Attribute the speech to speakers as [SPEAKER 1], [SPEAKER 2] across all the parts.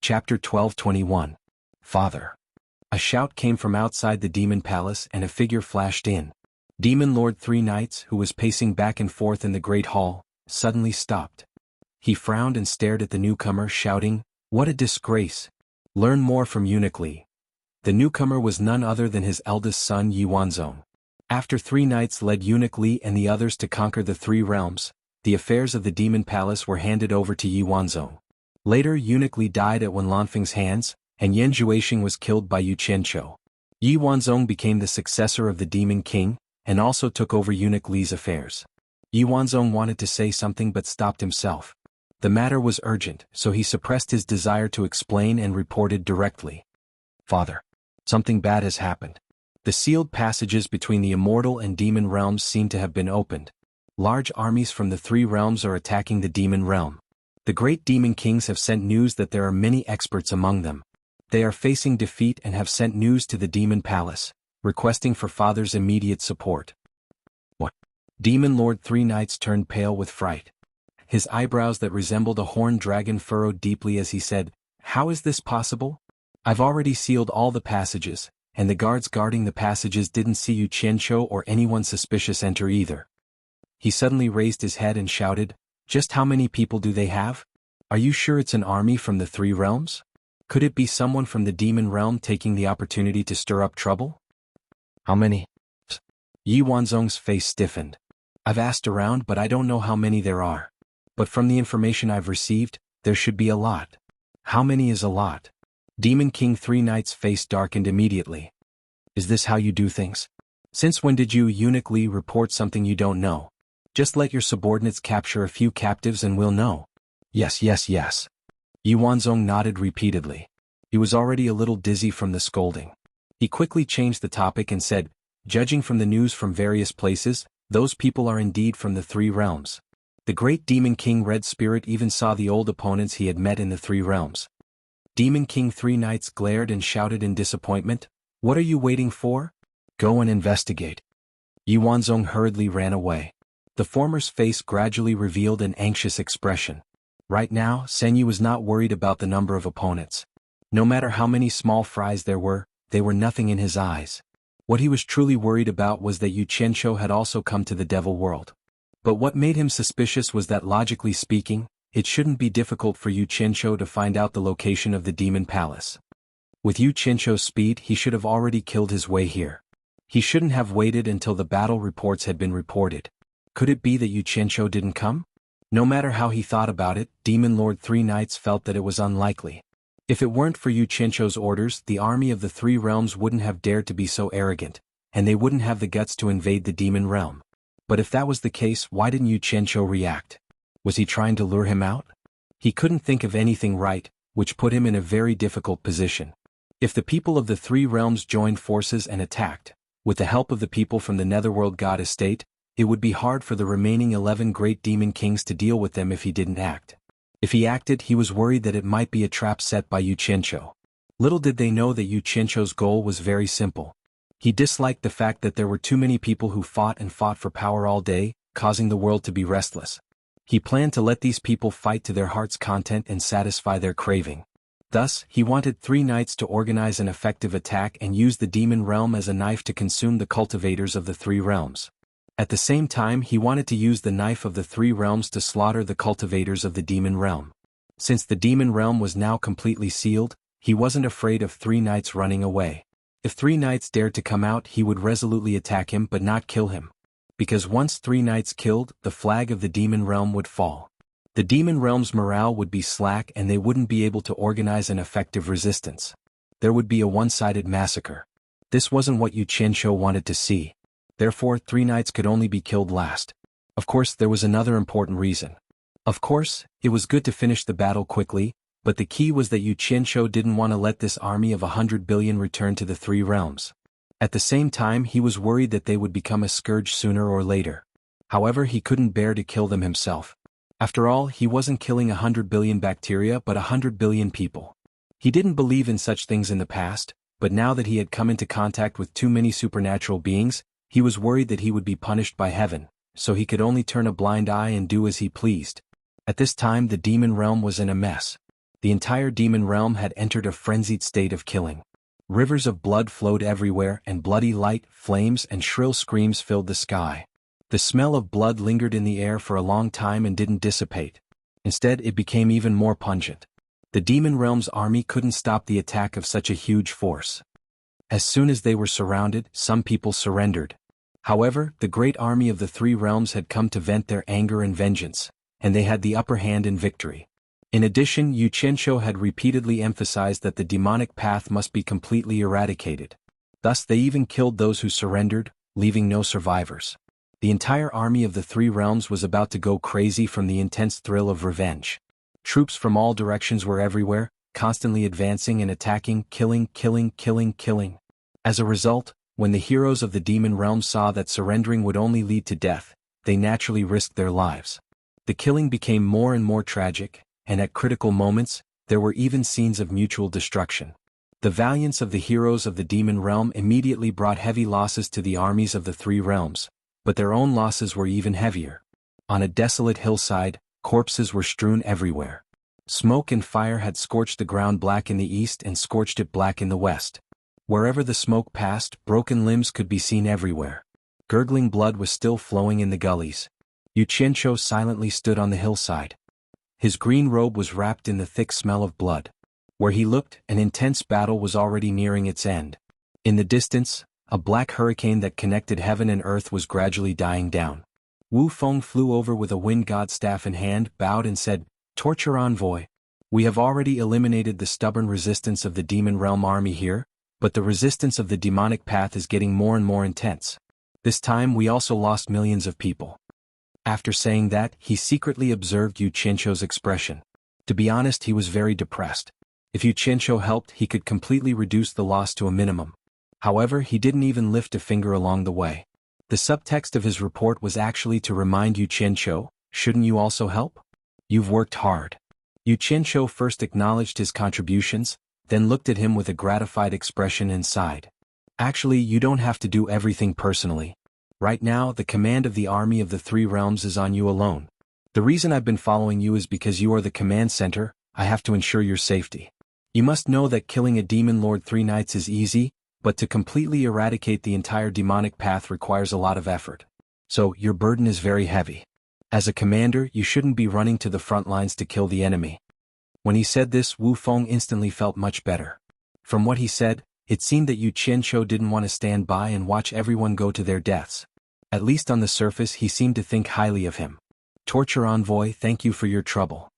[SPEAKER 1] Chapter 12:21. Father. A shout came from outside the demon palace and a figure flashed in. Demon Lord Three Knights, who was pacing back and forth in the great hall, suddenly stopped. He frowned and stared at the newcomer, shouting, "What a disgrace! Learn more from Eunuch Li." The newcomer was none other than his eldest son Yuanzong. After Three Knights led Eunuch Li and the others to conquer the three realms, the affairs of the demon palace were handed over to Yuanzong. Later Eunuch Li died at Wanlanfeng's hands, and Yan Zhuoxing was killed by Yu Qianqiu. Yuanzong became the successor of the demon king, and also took over Eunuch Li's affairs. Yuanzong wanted to say something but stopped himself. The matter was urgent, so he suppressed his desire to explain and reported directly. "Father. Something bad has happened. The sealed passages between the immortal and demon realms seem to have been opened. Large armies from the three realms are attacking the demon realm. The great demon kings have sent news that there are many experts among them. They are facing defeat and have sent news to the demon palace, requesting for Father's immediate support." "What?" Demon Lord Three Knights turned pale with fright. His eyebrows that resembled a horned dragon furrowed deeply as he said, "How is this possible? I've already sealed all the passages, and the guards guarding the passages didn't see Yu Qianqiu or anyone suspicious enter either." He suddenly raised his head and shouted, "Just how many people do they have? Are you sure it's an army from the three realms? Could it be someone from the demon realm taking the opportunity to stir up trouble?" "How many?" Yuanzong's face stiffened. "I've asked around but I don't know how many there are. But from the information I've received, there should be a lot." "How many is a lot?" Demon King Three Knights' face darkened immediately. "Is this how you do things? Since when did you, Eunuch Li, report something you don't know? Just let your subordinates capture a few captives and we'll know." Yes. Yuanzong nodded repeatedly. He was already a little dizzy from the scolding. He quickly changed the topic and said, "Judging from the news from various places, those people are indeed from the three realms. The great Demon King Red Spirit even saw the old opponents he had met in the three realms." Demon King Three Knights glared and shouted in disappointment, "What are you waiting for? Go and investigate." Yuanzong hurriedly ran away. The former's face gradually revealed an anxious expression. Right now, Senyu was not worried about the number of opponents. No matter how many small fries there were, they were nothing in his eyes. What he was truly worried about was that Yu Qianqiu had also come to the devil world. But what made him suspicious was that, logically speaking, it shouldn't be difficult for Yu Qianqiu to find out the location of the demon palace. With Yu Qianqiu's speed, he should have already killed his way here. He shouldn't have waited until the battle reports had been reported. Could it be that Yu Qianqiu didn't come? No matter how he thought about it, Demon Lord Three Knights felt that it was unlikely. If it weren't for Yu Qianqiu's orders, the army of the three realms wouldn't have dared to be so arrogant, and they wouldn't have the guts to invade the demon realm. But if that was the case, why didn't Yu Qianqiu react? Was he trying to lure him out? He couldn't think of anything right, which put him in a very difficult position. If the people of the three realms joined forces and attacked, with the help of the people from the Netherworld God Estate, it would be hard for the remaining 11 great demon kings to deal with them if he didn't act. If he acted, he was worried that it might be a trap set by Yu Qianqiu. Little did they know that Yu Qianqiu's goal was very simple. He disliked the fact that there were too many people who fought and fought for power all day, causing the world to be restless. He planned to let these people fight to their heart's content and satisfy their craving. Thus, he wanted Three Knights to organize an effective attack and use the demon realm as a knife to consume the cultivators of the three realms. At the same time, he wanted to use the knife of the three realms to slaughter the cultivators of the demon realm. Since the demon realm was now completely sealed, he wasn't afraid of Three Knights running away. If Three Knights dared to come out, he would resolutely attack him but not kill him. Because once Three Knights killed, the flag of the demon realm would fall. The demon realm's morale would be slack and they wouldn't be able to organize an effective resistance. There would be a one-sided massacre. This wasn't what Yu Qianqiu wanted to see. Therefore, Three Knights could only be killed last. Of course, there was another important reason. Of course, it was good to finish the battle quickly, but the key was that Yu Qianqiu didn't want to let this army of 100 billion return to the three realms. At the same time, he was worried that they would become a scourge sooner or later. However, he couldn't bear to kill them himself. After all, he wasn't killing 100 billion bacteria but 100 billion people. He didn't believe in such things in the past, but now that he had come into contact with too many supernatural beings, he was worried that he would be punished by heaven, so he could only turn a blind eye and do as he pleased. At this time the demon realm was in a mess. The entire demon realm had entered a frenzied state of killing. Rivers of blood flowed everywhere, and bloody light, flames, and shrill screams filled the sky. The smell of blood lingered in the air for a long time and didn't dissipate. Instead, it became even more pungent. The demon realm's army couldn't stop the attack of such a huge force. As soon as they were surrounded, some people surrendered. However, the great army of the three realms had come to vent their anger and vengeance, and they had the upper hand in victory. In addition, Xianxia had repeatedly emphasized that the demonic path must be completely eradicated. Thus they even killed those who surrendered, leaving no survivors. The entire army of the three realms was about to go crazy from the intense thrill of revenge. Troops from all directions were everywhere, constantly advancing and attacking, killing. As a result, when the heroes of the demon realm saw that surrendering would only lead to death, they naturally risked their lives. The killing became more and more tragic, and at critical moments, there were even scenes of mutual destruction. The valiance of the heroes of the demon realm immediately brought heavy losses to the armies of the three realms, but their own losses were even heavier. On a desolate hillside, corpses were strewn everywhere. Smoke and fire had scorched the ground black in the east and scorched it black in the west. Wherever the smoke passed, broken limbs could be seen everywhere. Gurgling blood was still flowing in the gullies. Xianxia silently stood on the hillside. His green robe was wrapped in the thick smell of blood. Where he looked, an intense battle was already nearing its end. In the distance, a black hurricane that connected heaven and earth was gradually dying down. Wu Feng flew over with a wind god staff in hand, bowed and said, "Torture envoy. We have already eliminated the stubborn resistance of the demon realm army here, but the resistance of the demonic path is getting more and more intense. This time we also lost millions of people." After saying that, he secretly observed Xianxia's expression. To be honest, he was very depressed. If Xianxia helped, he could completely reduce the loss to a minimum. However, he didn't even lift a finger along the way. The subtext of his report was actually to remind Xianxia, "Shouldn't you also help? You've worked hard." Xianxia first acknowledged his contributions, then looked at him with a gratified expression and sighed. "Actually, you don't have to do everything personally. Right now, the command of the army of the three realms is on you alone. The reason I've been following you is because you are the command center. I have to ensure your safety. You must know that killing a demon lord 3 nights is easy, but to completely eradicate the entire demonic path requires a lot of effort. So, your burden is very heavy. As a commander, you shouldn't be running to the front lines to kill the enemy." When he said this, Wu Feng instantly felt much better. From what he said, it seemed that Xianxia didn't want to stand by and watch everyone go to their deaths. At least on the surface, he seemed to think highly of him. "Torture envoy, thank you for your trouble."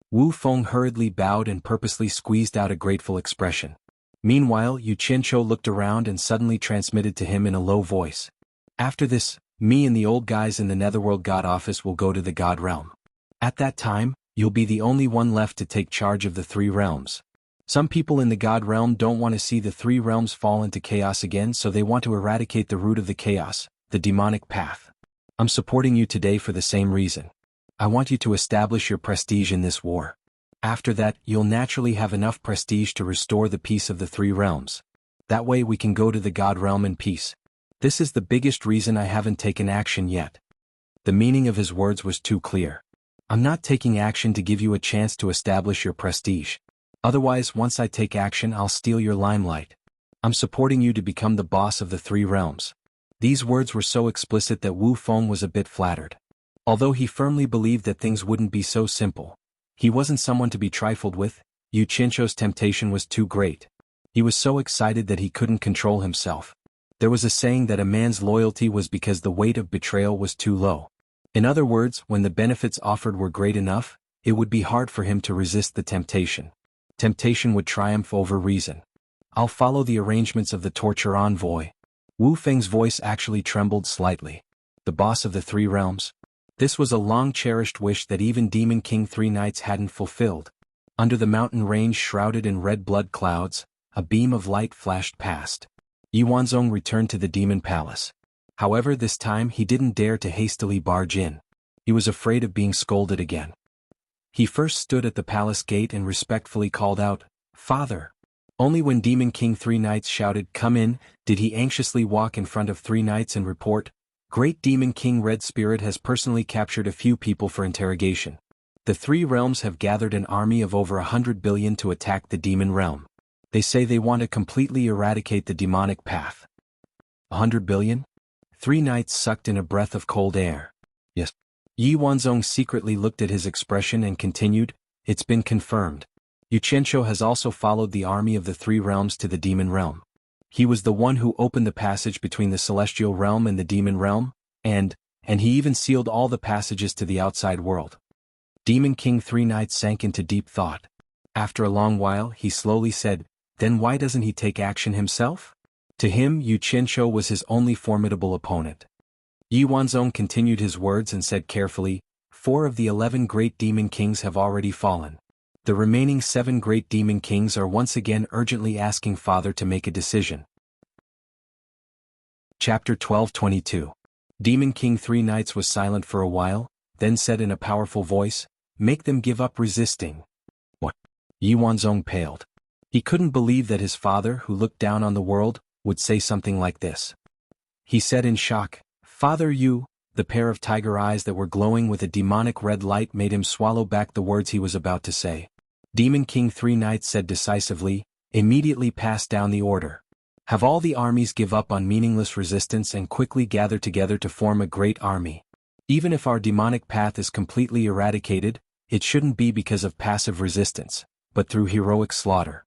[SPEAKER 1] Wu Feng hurriedly bowed and purposely squeezed out a grateful expression. Meanwhile, Xianxia looked around and suddenly transmitted to him in a low voice, "After this, me and the old guys in the Netherworld God office will go to the God realm. At that time, you'll be the only one left to take charge of the three realms. Some people in the God realm don't want to see the three realms fall into chaos again, so they want to eradicate the root of the chaos, the demonic path. I'm supporting you today for the same reason. I want you to establish your prestige in this war. After that, you'll naturally have enough prestige to restore the peace of the three realms. That way we can go to the God realm in peace. This is the biggest reason I haven't taken action yet." The meaning of his words was too clear. "I'm not taking action to give you a chance to establish your prestige. Otherwise, once I take action, I'll steal your limelight. I'm supporting you to become the boss of the three realms." These words were so explicit that Wu Feng was a bit flattered. Although he firmly believed that things wouldn't be so simple, he wasn't someone to be trifled with. Xianxia's temptation was too great. He was so excited that he couldn't control himself. There was a saying that a man's loyalty was because the weight of betrayal was too low. In other words, when the benefits offered were great enough, it would be hard for him to resist the temptation. Temptation would triumph over reason. "I'll follow the arrangements of the torture envoy." Wu Feng's voice actually trembled slightly. The boss of the three realms? This was a long-cherished wish that even Demon King 3 Nights hadn't fulfilled. Under the mountain range shrouded in red blood clouds, a beam of light flashed past. Yuanzong returned to the demon palace. However, this time he didn't dare to hastily barge in. He was afraid of being scolded again. He first stood at the palace gate and respectfully called out, "Father." Only when Demon King 3 Nights shouted, "Come in," did he anxiously walk in front of 3 Nights and report, "Great Demon King Red Spirit has personally captured a few people for interrogation. The three realms have gathered an army of over 100 billion to attack the demon realm. They say they want to completely eradicate the demonic path. 100 billion? Three knights sucked in a breath of cold air. Yes. Yi Wanzong secretly looked at his expression and continued, "It's been confirmed. Xianxia has also followed the army of the three realms to the demon realm. He was the one who opened the passage between the celestial realm and the demon realm, and he even sealed all the passages to the outside world." Demon King Three Knights sank into deep thought. After a long while, he slowly said, "Then why doesn't he take action himself?" To him, Xianxia was his only formidable opponent. Yi Wanzong continued his words and said carefully, 4 of the 11 great demon kings have already fallen. The remaining 7 great demon kings are once again urgently asking Father to make a decision. Chapter 12:22. Demon King Three Knights was silent for a while, then said in a powerful voice, "Make them give up resisting." What? Yi Wanzong paled. He couldn't believe that his father, who looked down on the world, would say something like this. He said in shock, "Father, you..." The pair of tiger eyes that were glowing with a demonic red light made him swallow back the words he was about to say. Demon King Three Knights said decisively, "Immediately pass down the order. Have all the armies give up on meaningless resistance and quickly gather together to form a great army. Even if our demonic path is completely eradicated, it shouldn't be because of passive resistance, but through heroic slaughter."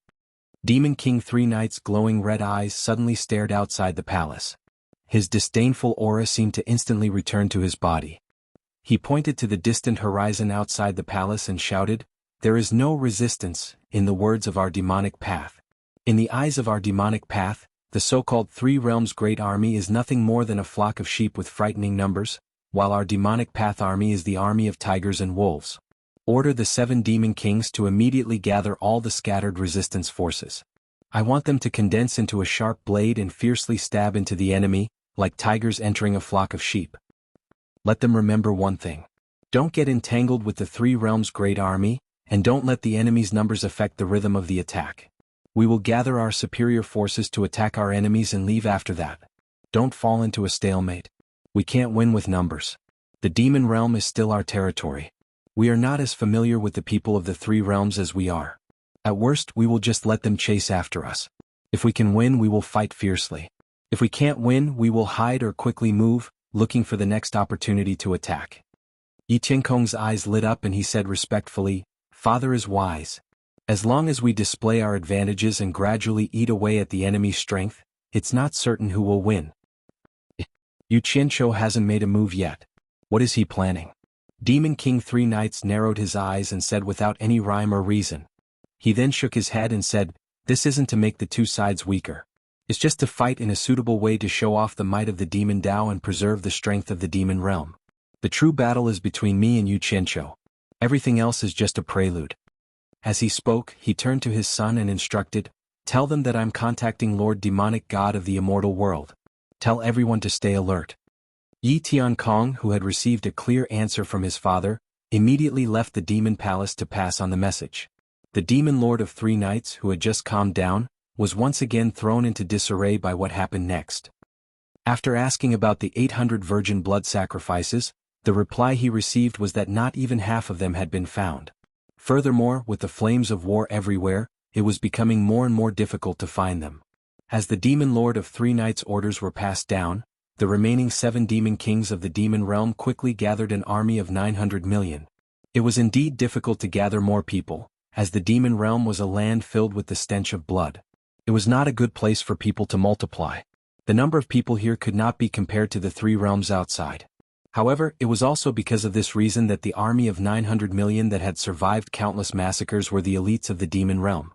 [SPEAKER 1] Demon King Three Knights' glowing red eyes suddenly stared outside the palace. His disdainful aura seemed to instantly return to his body. He pointed to the distant horizon outside the palace and shouted, "There is no resistance, in the words of our demonic path. In the eyes of our demonic path, the so-called Three Realms Great Army is nothing more than a flock of sheep with frightening numbers, while our demonic path army is the army of tigers and wolves. Order the 7 demon kings to immediately gather all the scattered resistance forces. I want them to condense into a sharp blade and fiercely stab into the enemy, like tigers entering a flock of sheep. Let them remember one thing. Don't get entangled with the Three Realms Great Army, and don't let the enemy's numbers affect the rhythm of the attack. We will gather our superior forces to attack our enemies and leave after that. Don't fall into a stalemate. We can't win with numbers. The demon realm is still our territory. We are not as familiar with the people of the Three Realms as we are. At worst, we will just let them chase after us. If we can win, we will fight fiercely. If we can't win, we will hide or quickly move, looking for the next opportunity to attack." Yi Tiankong's eyes lit up and he said respectfully, "Father is wise. As long as we display our advantages and gradually eat away at the enemy's strength, it's not certain who will win." Yu Qianqiu hasn't made a move yet. What is he planning? Demon King Three Knights narrowed his eyes and said without any rhyme or reason. He then shook his head and said, "This isn't to make the two sides weaker. It's just to fight in a suitable way to show off the might of the demon Tao and preserve the strength of the demon realm. The true battle is between me and Yu Qianqiu. Everything else is just a prelude." As he spoke, he turned to his son and instructed, "Tell them that I'm contacting Lord Demonic God of the immortal world. Tell everyone to stay alert." Yi Tiankong, who had received a clear answer from his father, immediately left the demon palace to pass on the message. The demon lord of Three Knights, who had just calmed down, was once again thrown into disarray by what happened next. After asking about the 800 virgin blood sacrifices, the reply he received was that not even half of them had been found. Furthermore, with the flames of war everywhere, it was becoming more and more difficult to find them. As the demon lord of Three Knights' orders were passed down, the remaining 7 demon kings of the demon realm quickly gathered an army of 900 million. It was indeed difficult to gather more people, as the demon realm was a land filled with the stench of blood. It was not a good place for people to multiply. The number of people here could not be compared to the 3 realms outside. However, it was also because of this reason that the army of 900 million that had survived countless massacres were the elites of the demon realm.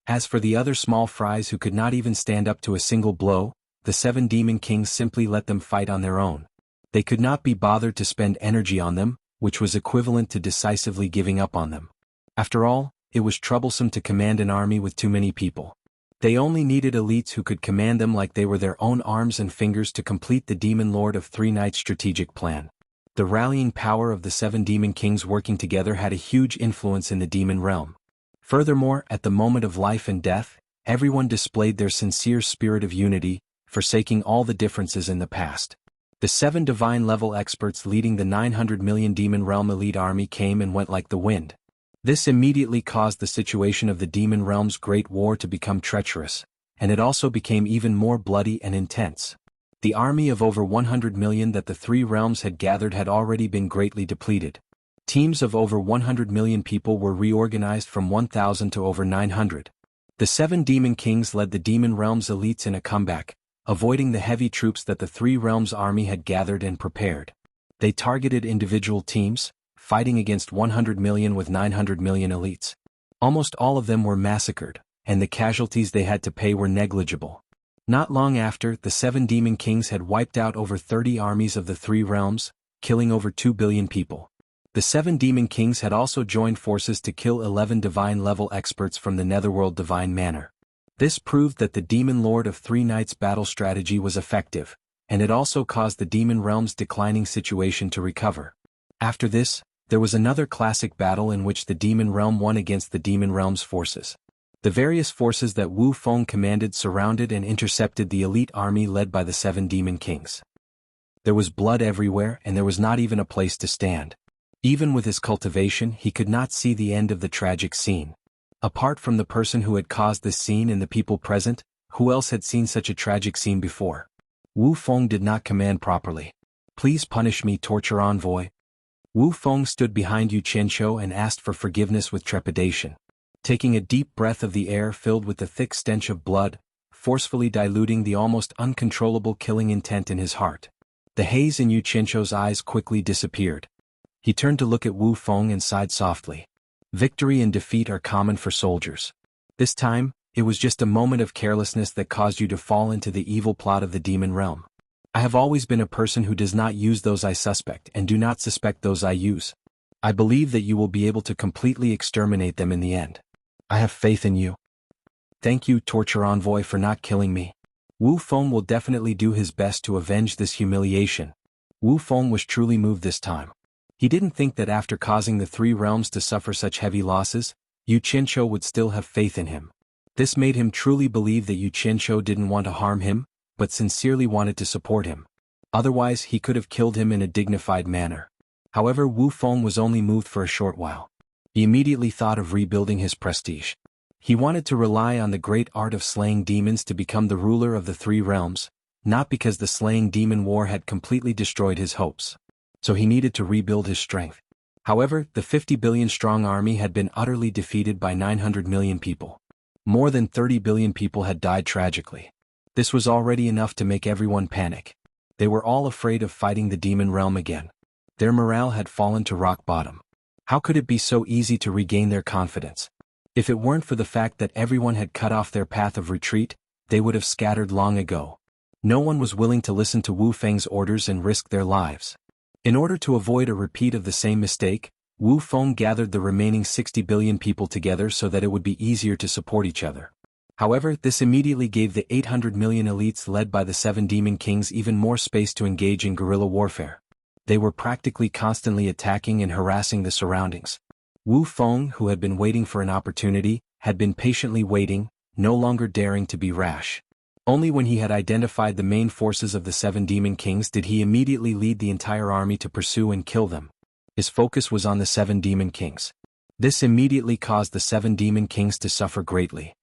[SPEAKER 1] As for the other small fries who could not even stand up to a single blow, the 7 demon kings simply let them fight on their own. They could not be bothered to spend energy on them, which was equivalent to decisively giving up on them. After all, it was troublesome to command an army with too many people. They only needed elites who could command them like they were their own arms and fingers to complete the demon lord of Three Knights' strategic plan. The rallying power of the 7 demon kings working together had a huge influence in the demon realm. Furthermore, at the moment of life and death, everyone displayed their sincere spirit of unity, forsaking all the differences in the past. The 7 divine-level experts leading the 900 million demon realm elite army came and went like the wind. This immediately caused the situation of the demon realm's great war to become treacherous, and it also became even more bloody and intense. The army of over 100 million that the 3 realms had gathered had already been greatly depleted. Teams of over 100 million people were reorganized from 1,000 to over 900. The 7 demon kings led the demon realm's elites in a comeback, avoiding the heavy troops that the 3 realms' army had gathered and prepared. They targeted individual teams, fighting against 100 million with 900 million elites. Almost all of them were massacred, and the casualties they had to pay were negligible. Not long after, the 7 demon kings had wiped out over 30 armies of the 3 realms, killing over 2 billion people. The 7 demon kings had also joined forces to kill 11 divine-level experts from the netherworld divine manor. This proved that the demon lord of 3 nights battle strategy was effective, and it also caused the demon realm's declining situation to recover. After this, there was another classic battle in which the demon realm won against the demon realm's forces. The various forces that Wu Feng commanded surrounded and intercepted the elite army led by the 7 demon kings. There was blood everywhere and there was not even a place to stand. Even with his cultivation, he could not see the end of the tragic scene. Apart from the person who had caused this scene and the people present, who else had seen such a tragic scene before? Wu Feng did not command properly. "Please punish me, torture envoy." Wu Feng stood behind Xianxia and asked for forgiveness with trepidation. Taking a deep breath of the air filled with the thick stench of blood, forcefully diluting the almost uncontrollable killing intent in his heart. The haze in Xianxia's eyes quickly disappeared. He turned to look at Wu Feng and sighed softly. Victory and defeat are common for soldiers. This time, it was just a moment of carelessness that caused you to fall into the evil plot of the demon realm. I have always been a person who does not use those I suspect and do not suspect those I use. I believe that you will be able to completely exterminate them in the end. I have faith in you. Thank you, torture envoy, for not killing me. Wu Feng will definitely do his best to avenge this humiliation. Wu Feng was truly moved this time. He didn't think that after causing the 3 realms to suffer such heavy losses, Xianxia would still have faith in him. This made him truly believe that Xianxia didn't want to harm him, but sincerely wanted to support him. Otherwise, he could have killed him in a dignified manner. However, Wu Feng was only moved for a short while. He immediately thought of rebuilding his prestige. He wanted to rely on the great art of slaying demons to become the ruler of the 3 realms, not because the slaying demon war had completely destroyed his hopes. So he needed to rebuild his strength. However, the 50 billion strong army had been utterly defeated by 900 million people. More than 30 billion people had died tragically. This was already enough to make everyone panic. They were all afraid of fighting the demon realm again. Their morale had fallen to rock bottom. How could it be so easy to regain their confidence? If it weren't for the fact that everyone had cut off their path of retreat, they would have scattered long ago. No one was willing to listen to Wu Feng's orders and risk their lives. In order to avoid a repeat of the same mistake, Wu Feng gathered the remaining 60 billion people together so that it would be easier to support each other. However, this immediately gave the 800 million elites led by the 7 demon kings even more space to engage in guerrilla warfare. They were practically constantly attacking and harassing the surroundings. Wu Feng, who had been waiting for an opportunity, had been patiently waiting, no longer daring to be rash. Only when he had identified the main forces of the 7 demon kings did he immediately lead the entire army to pursue and kill them. His focus was on the 7 demon kings. This immediately caused the 7 demon kings to suffer greatly.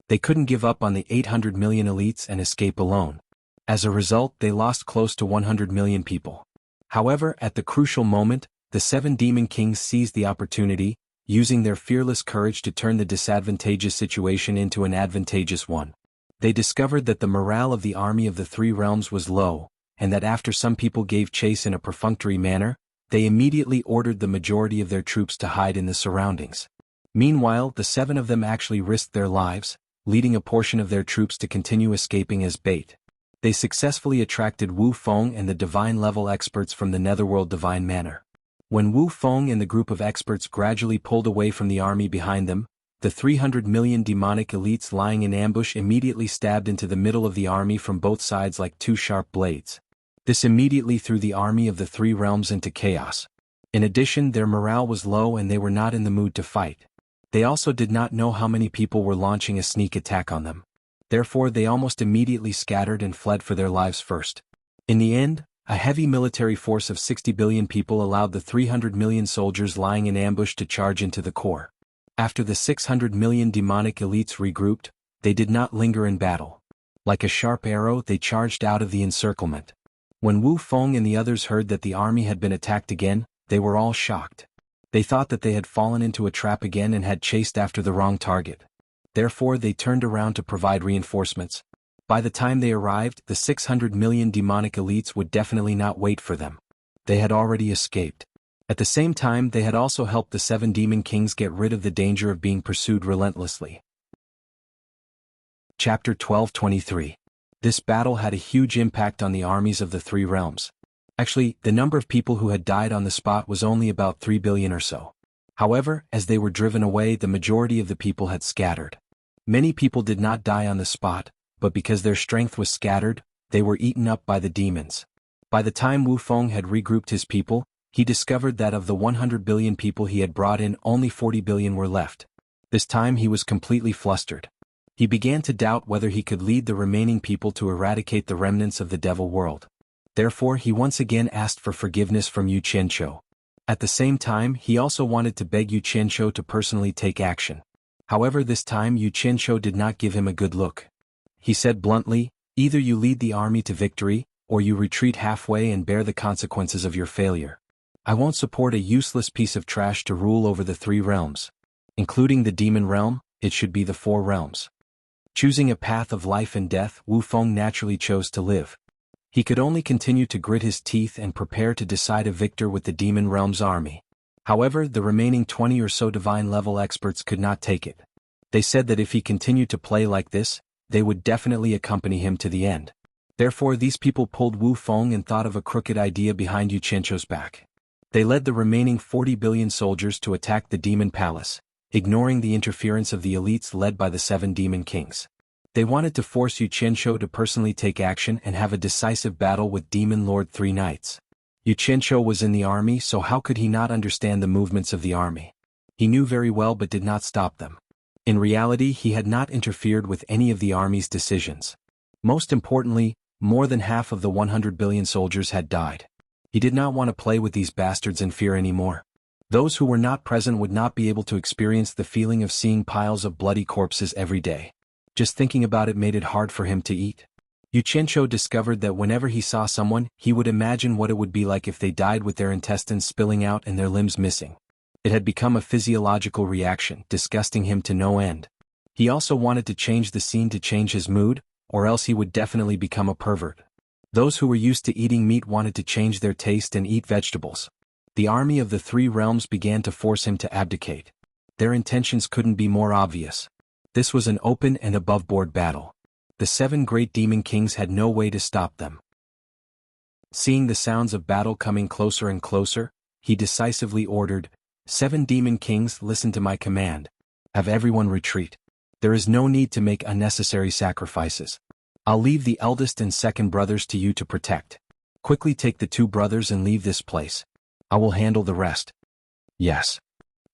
[SPEAKER 1] They couldn't give up on the 800 million elites and escape alone. As a result, they lost close to 100 million people. However, at the crucial moment, the 7 demon kings seized the opportunity, using their fearless courage to turn the disadvantageous situation into an advantageous one. They discovered that the morale of the army of the 3 realms was low, and that after some people gave chase in a perfunctory manner, they immediately ordered the majority of their troops to hide in the surroundings. Meanwhile, the 7 of them actually risked their lives, leading a portion of their troops to continue escaping as bait. They successfully attracted Wu Feng and the divine-level experts from the netherworld divine manor. When Wu Feng and the group of experts gradually pulled away from the army behind them, the 300 million demonic elites lying in ambush immediately stabbed into the middle of the army from both sides like 2 sharp blades. This immediately threw the army of the 3 realms into chaos. In addition, their morale was low and they were not in the mood to fight. They also did not know how many people were launching a sneak attack on them. Therefore, they almost immediately scattered and fled for their lives first. In the end, A heavy military force of 60 billion people allowed the 300 million soldiers lying in ambush to charge into the core. After the 600 million demonic elites regrouped, they did not linger in battle. Like a sharp arrow, they charged out of the encirclement. When Wu Feng and the others heard that the army had been attacked again, they were all shocked. They thought that they had fallen into a trap again and had chased after the wrong target. Therefore they turned around to provide reinforcements. By the time they arrived, the 600 million demonic elites would definitely not wait for them. They had already escaped. At the same time, they had also helped the 7 demon kings get rid of the danger of being pursued relentlessly. Chapter 12:23. This battle had a huge impact on the armies of the 3 realms. Actually, the number of people who had died on the spot was only about 3 billion or so. However, as they were driven away, the majority of the people had scattered. Many people did not die on the spot, but because their strength was scattered, they were eaten up by the demons. By the time Wu Feng had regrouped his people, he discovered that of the 100 billion people he had brought in, only 40 billion were left. This time he was completely flustered. He began to doubt whether he could lead the remaining people to eradicate the remnants of the devil world. Therefore he once again asked for forgiveness from Yu Qianzhou. At the same time, he also wanted to beg Yu Qianzhou to personally take action. However, this time Yu Qianzhou did not give him a good look. He said bluntly, "Either you lead the army to victory, or you retreat halfway and bear the consequences of your failure. I won't support a useless piece of trash to rule over the 3 realms. Including the demon realm, it should be the 4 realms." Choosing a path of life and death, Wu Feng naturally chose to live. He could only continue to grit his teeth and prepare to decide a victor with the demon realm's army. However, the remaining 20 or so divine-level experts could not take it. They said that if he continued to play like this, they would definitely accompany him to the end. Therefore these people pulled Wu Feng and thought of a crooked idea behind Yu Qianzhou's back. They led the remaining 40 billion soldiers to attack the demon palace, ignoring the interference of the elites led by the 7 demon kings. They wanted to force Yu Qianzhou to personally take action and have a decisive battle with Demon Lord 3 Knights. Yu Qianzhou was in the army, so how could he not understand the movements of the army? He knew very well but did not stop them. In reality, he had not interfered with any of the army's decisions. Most importantly, more than half of the 100 billion soldiers had died. He did not want to play with these bastards in fear anymore. Those who were not present would not be able to experience the feeling of seeing piles of bloody corpses every day. Just thinking about it made it hard for him to eat. Yu Qianzhou discovered that whenever he saw someone, he would imagine what it would be like if they died with their intestines spilling out and their limbs missing. It had become a physiological reaction, disgusting him to no end. He also wanted to change the scene to change his mood, or else he would definitely become a pervert. Those who were used to eating meat wanted to change their taste and eat vegetables. The army of the 3 realms began to force him to abdicate. Their intentions couldn't be more obvious. This was an open and above-board battle. The 7 great demon kings had no way to stop them. Seeing the sounds of battle coming closer and closer, he decisively ordered, "7 demon kings, listen to my command. Have everyone retreat. There is no need to make unnecessary sacrifices. I'll leave the eldest and second brothers to you to protect. Quickly take the 2 brothers and leave this place. I will handle the rest." Yes.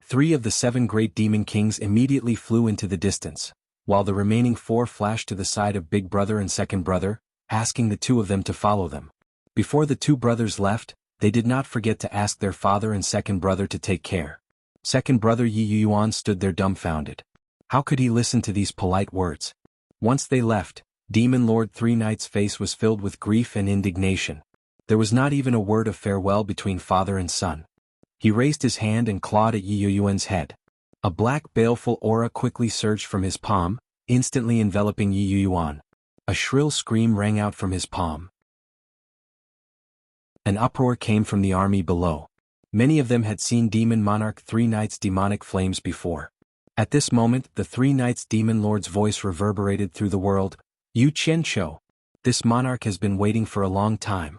[SPEAKER 1] 3 of the 7 great demon kings immediately flew into the distance, while the remaining 4 flashed to the side of big brother and second brother, asking the 2 of them to follow them. Before the 2 brothers left, they did not forget to ask their father and second brother to take care. Second brother Yuan stood there dumbfounded. How could he listen to these polite words? Once they left, Demon Lord 3 Knights' face was filled with grief and indignation. There was not even a word of farewell between father and son. He raised his hand and clawed at Yuan's head. A black baleful aura quickly surged from his palm, instantly enveloping Yuan. A shrill scream rang out from his palm. An uproar came from the army below. Many of them had seen Demon Monarch 3 Knights' demonic flames before. At this moment, the 3 Knights' Demon Lord's voice reverberated through the world. "Yu Qianzhou, this monarch has been waiting for a long time."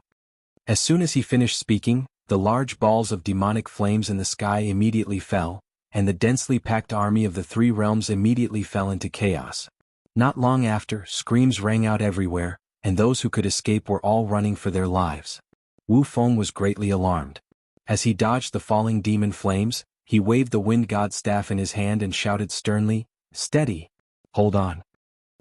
[SPEAKER 1] As soon as he finished speaking, the large balls of demonic flames in the sky immediately fell, and the densely packed army of the 3 realms immediately fell into chaos. Not long after, screams rang out everywhere, and those who could escape were all running for their lives. Wu Feng was greatly alarmed. As he dodged the falling demon flames, he waved the wind god staff in his hand and shouted sternly, "Steady! Hold on!"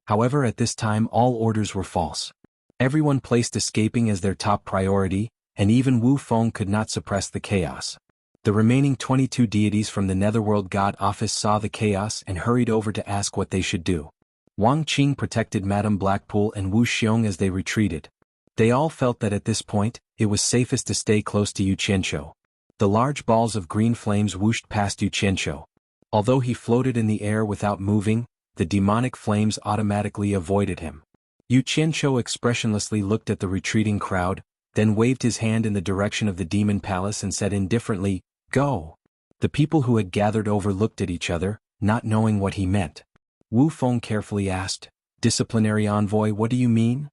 [SPEAKER 1] However, at this time all orders were false. Everyone placed escaping as their top priority, and even Wu Feng could not suppress the chaos. The remaining 22 deities from the Netherworld God Office saw the chaos and hurried over to ask what they should do. Wang Qing protected Madame Blackpool and Wu Xiong as they retreated. They all felt that at this point, it was safest to stay close to Yu Qianqiu. The large balls of green flames whooshed past Yu Qianqiu. Although he floated in the air without moving, the demonic flames automatically avoided him. Yu Qianqiu expressionlessly looked at the retreating crowd, then waved his hand in the direction of the demon palace and said indifferently, "Go." The people who had gathered over looked at each other, not knowing what he meant. Wu Feng carefully asked, "Disciplinary envoy, what do you mean?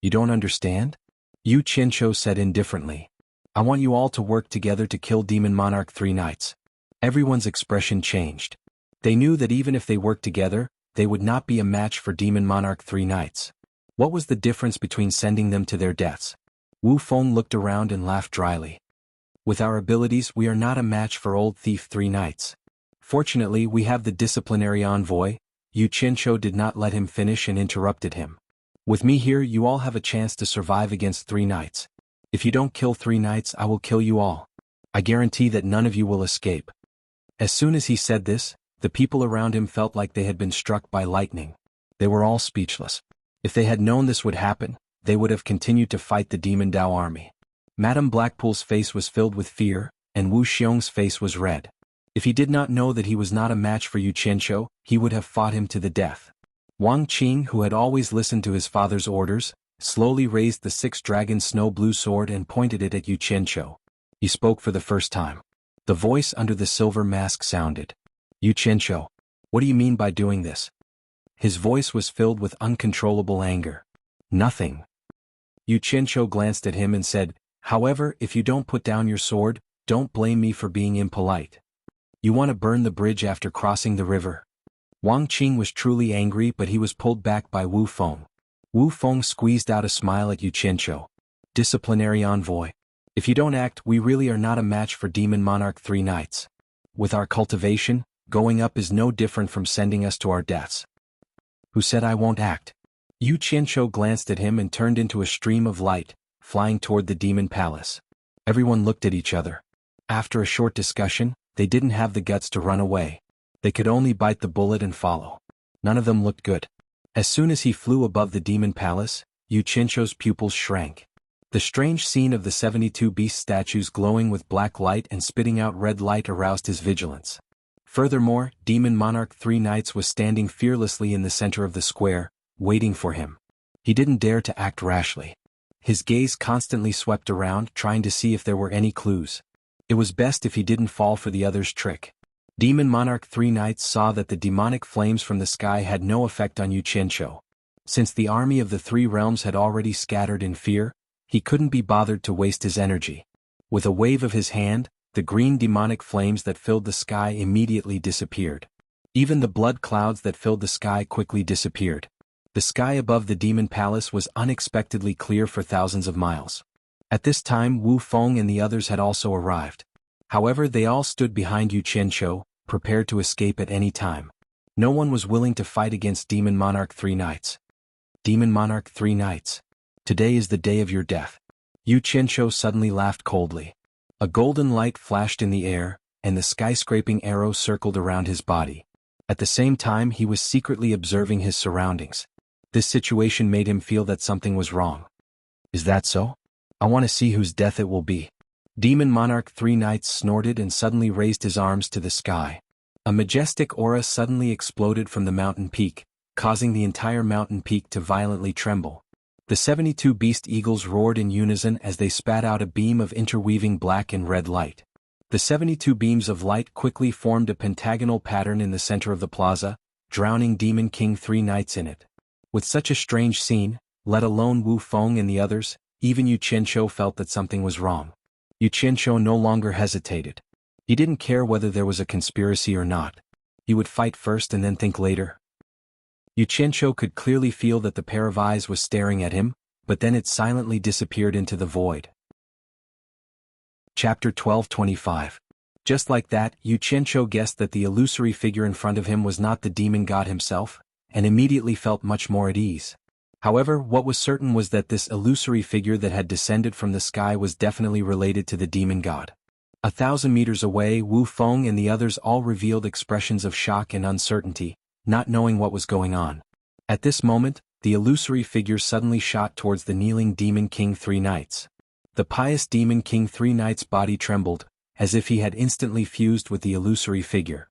[SPEAKER 1] You don't understand?" Yu Qianqiu said indifferently, "I want you all to work together to kill Demon Monarch 3 Knights." Everyone's expression changed. They knew that even if they worked together, they would not be a match for Demon Monarch 3 Knights. What was the difference between sending them to their deaths? Wu Feng looked around and laughed dryly. "With our abilities, we are not a match for Old Thief 3 Knights. Fortunately, we have the disciplinary envoy." Yu Qianqiu did not let him finish and interrupted him. "With me here, you all have a chance to survive against 3 Knights. If you don't kill 3 Knights, I will kill you all. I guarantee that none of you will escape." As soon as he said this, the people around him felt like they had been struck by lightning. They were all speechless. If they had known this would happen, they would have continued to fight the Demon Dao army. Madame Blackpool's face was filled with fear, and Wu Xiong's face was red. If he did not know that he was not a match for Yu Qianqiu, he would have fought him to the death. Wang Qing, who had always listened to his father's orders, slowly raised the 6-dragon snow-blue sword and pointed it at Yu Qianqiu. He spoke for the first time. The voice under the silver mask sounded. "Yu Qianqiu, what do you mean by doing this?" His voice was filled with uncontrollable anger. "Nothing." Yu Qianqiu glanced at him and said, "However, if you don't put down your sword, don't blame me for being impolite. You want to burn the bridge after crossing the river?" Wang Qing was truly angry, but he was pulled back by Wu Feng. Wu Feng squeezed out a smile at Yu Qianqiu. "Disciplinary envoy. If you don't act, we really are not a match for Demon Monarch 3 Knights. With our cultivation, going up is no different from sending us to our deaths." "Who said I won't act?" Yu Qianqiu glanced at him and turned into a stream of light, flying toward the demon palace. Everyone looked at each other. After a short discussion, they didn't have the guts to run away. They could only bite the bullet and follow. None of them looked good. As soon as he flew above the demon palace, Yu Qianqiu's pupils shrank. The strange scene of the 72 beast statues glowing with black light and spitting out red light aroused his vigilance. Furthermore, Demon Monarch 3 Knights was standing fearlessly in the center of the square, waiting for him. He didn't dare to act rashly. His gaze constantly swept around, trying to see if there were any clues. It was best if he didn't fall for the other's trick. Demon Monarch 3 Knights saw that the demonic flames from the sky had no effect on Yu Qianqiu. Since the army of the 3 realms had already scattered in fear, he couldn't be bothered to waste his energy. With a wave of his hand, the green demonic flames that filled the sky immediately disappeared. Even the blood clouds that filled the sky quickly disappeared. The sky above the demon palace was unexpectedly clear for thousands of miles. At this time, Wu Feng and the others had also arrived. However, they all stood behind Yu Qianqiu, prepared to escape at any time. No one was willing to fight against Demon Monarch 3 Knights. "Demon Monarch 3 Knights. Today is the day of your death." Yu Qianqiu suddenly laughed coldly. A golden light flashed in the air, and the skyscraping arrow circled around his body. At the same time, he was secretly observing his surroundings. This situation made him feel that something was wrong. "Is that so? I want to see whose death it will be." Demon Monarch 3 Knights snorted and suddenly raised his arms to the sky. A majestic aura suddenly exploded from the mountain peak, causing the entire mountain peak to violently tremble. The 72 beast eagles roared in unison as they spat out a beam of interweaving black and red light. The 72 beams of light quickly formed a pentagonal pattern in the center of the plaza, drowning Demon King 3 Knights in it. With such a strange scene, let alone Wu Feng and the others, even Yu Qianqiu felt that something was wrong. Yu Qianqiu no longer hesitated. He didn't care whether there was a conspiracy or not. He would fight first and then think later. Yu Qianqiu could clearly feel that the pair of eyes was staring at him, but then it silently disappeared into the void. Chapter 12:25. Just like that, Yu Qianqiu guessed that the illusory figure in front of him was not the demon god himself, and immediately felt much more at ease. However, what was certain was that this illusory figure that had descended from the sky was definitely related to the demon god. 1,000 meters away, Wu Feng and the others all revealed expressions of shock and uncertainty, not knowing what was going on. At this moment, the illusory figure suddenly shot towards the kneeling Demon King Three Knights. The pious Demon King Three Knights' body trembled, as if he had instantly fused with the illusory figure.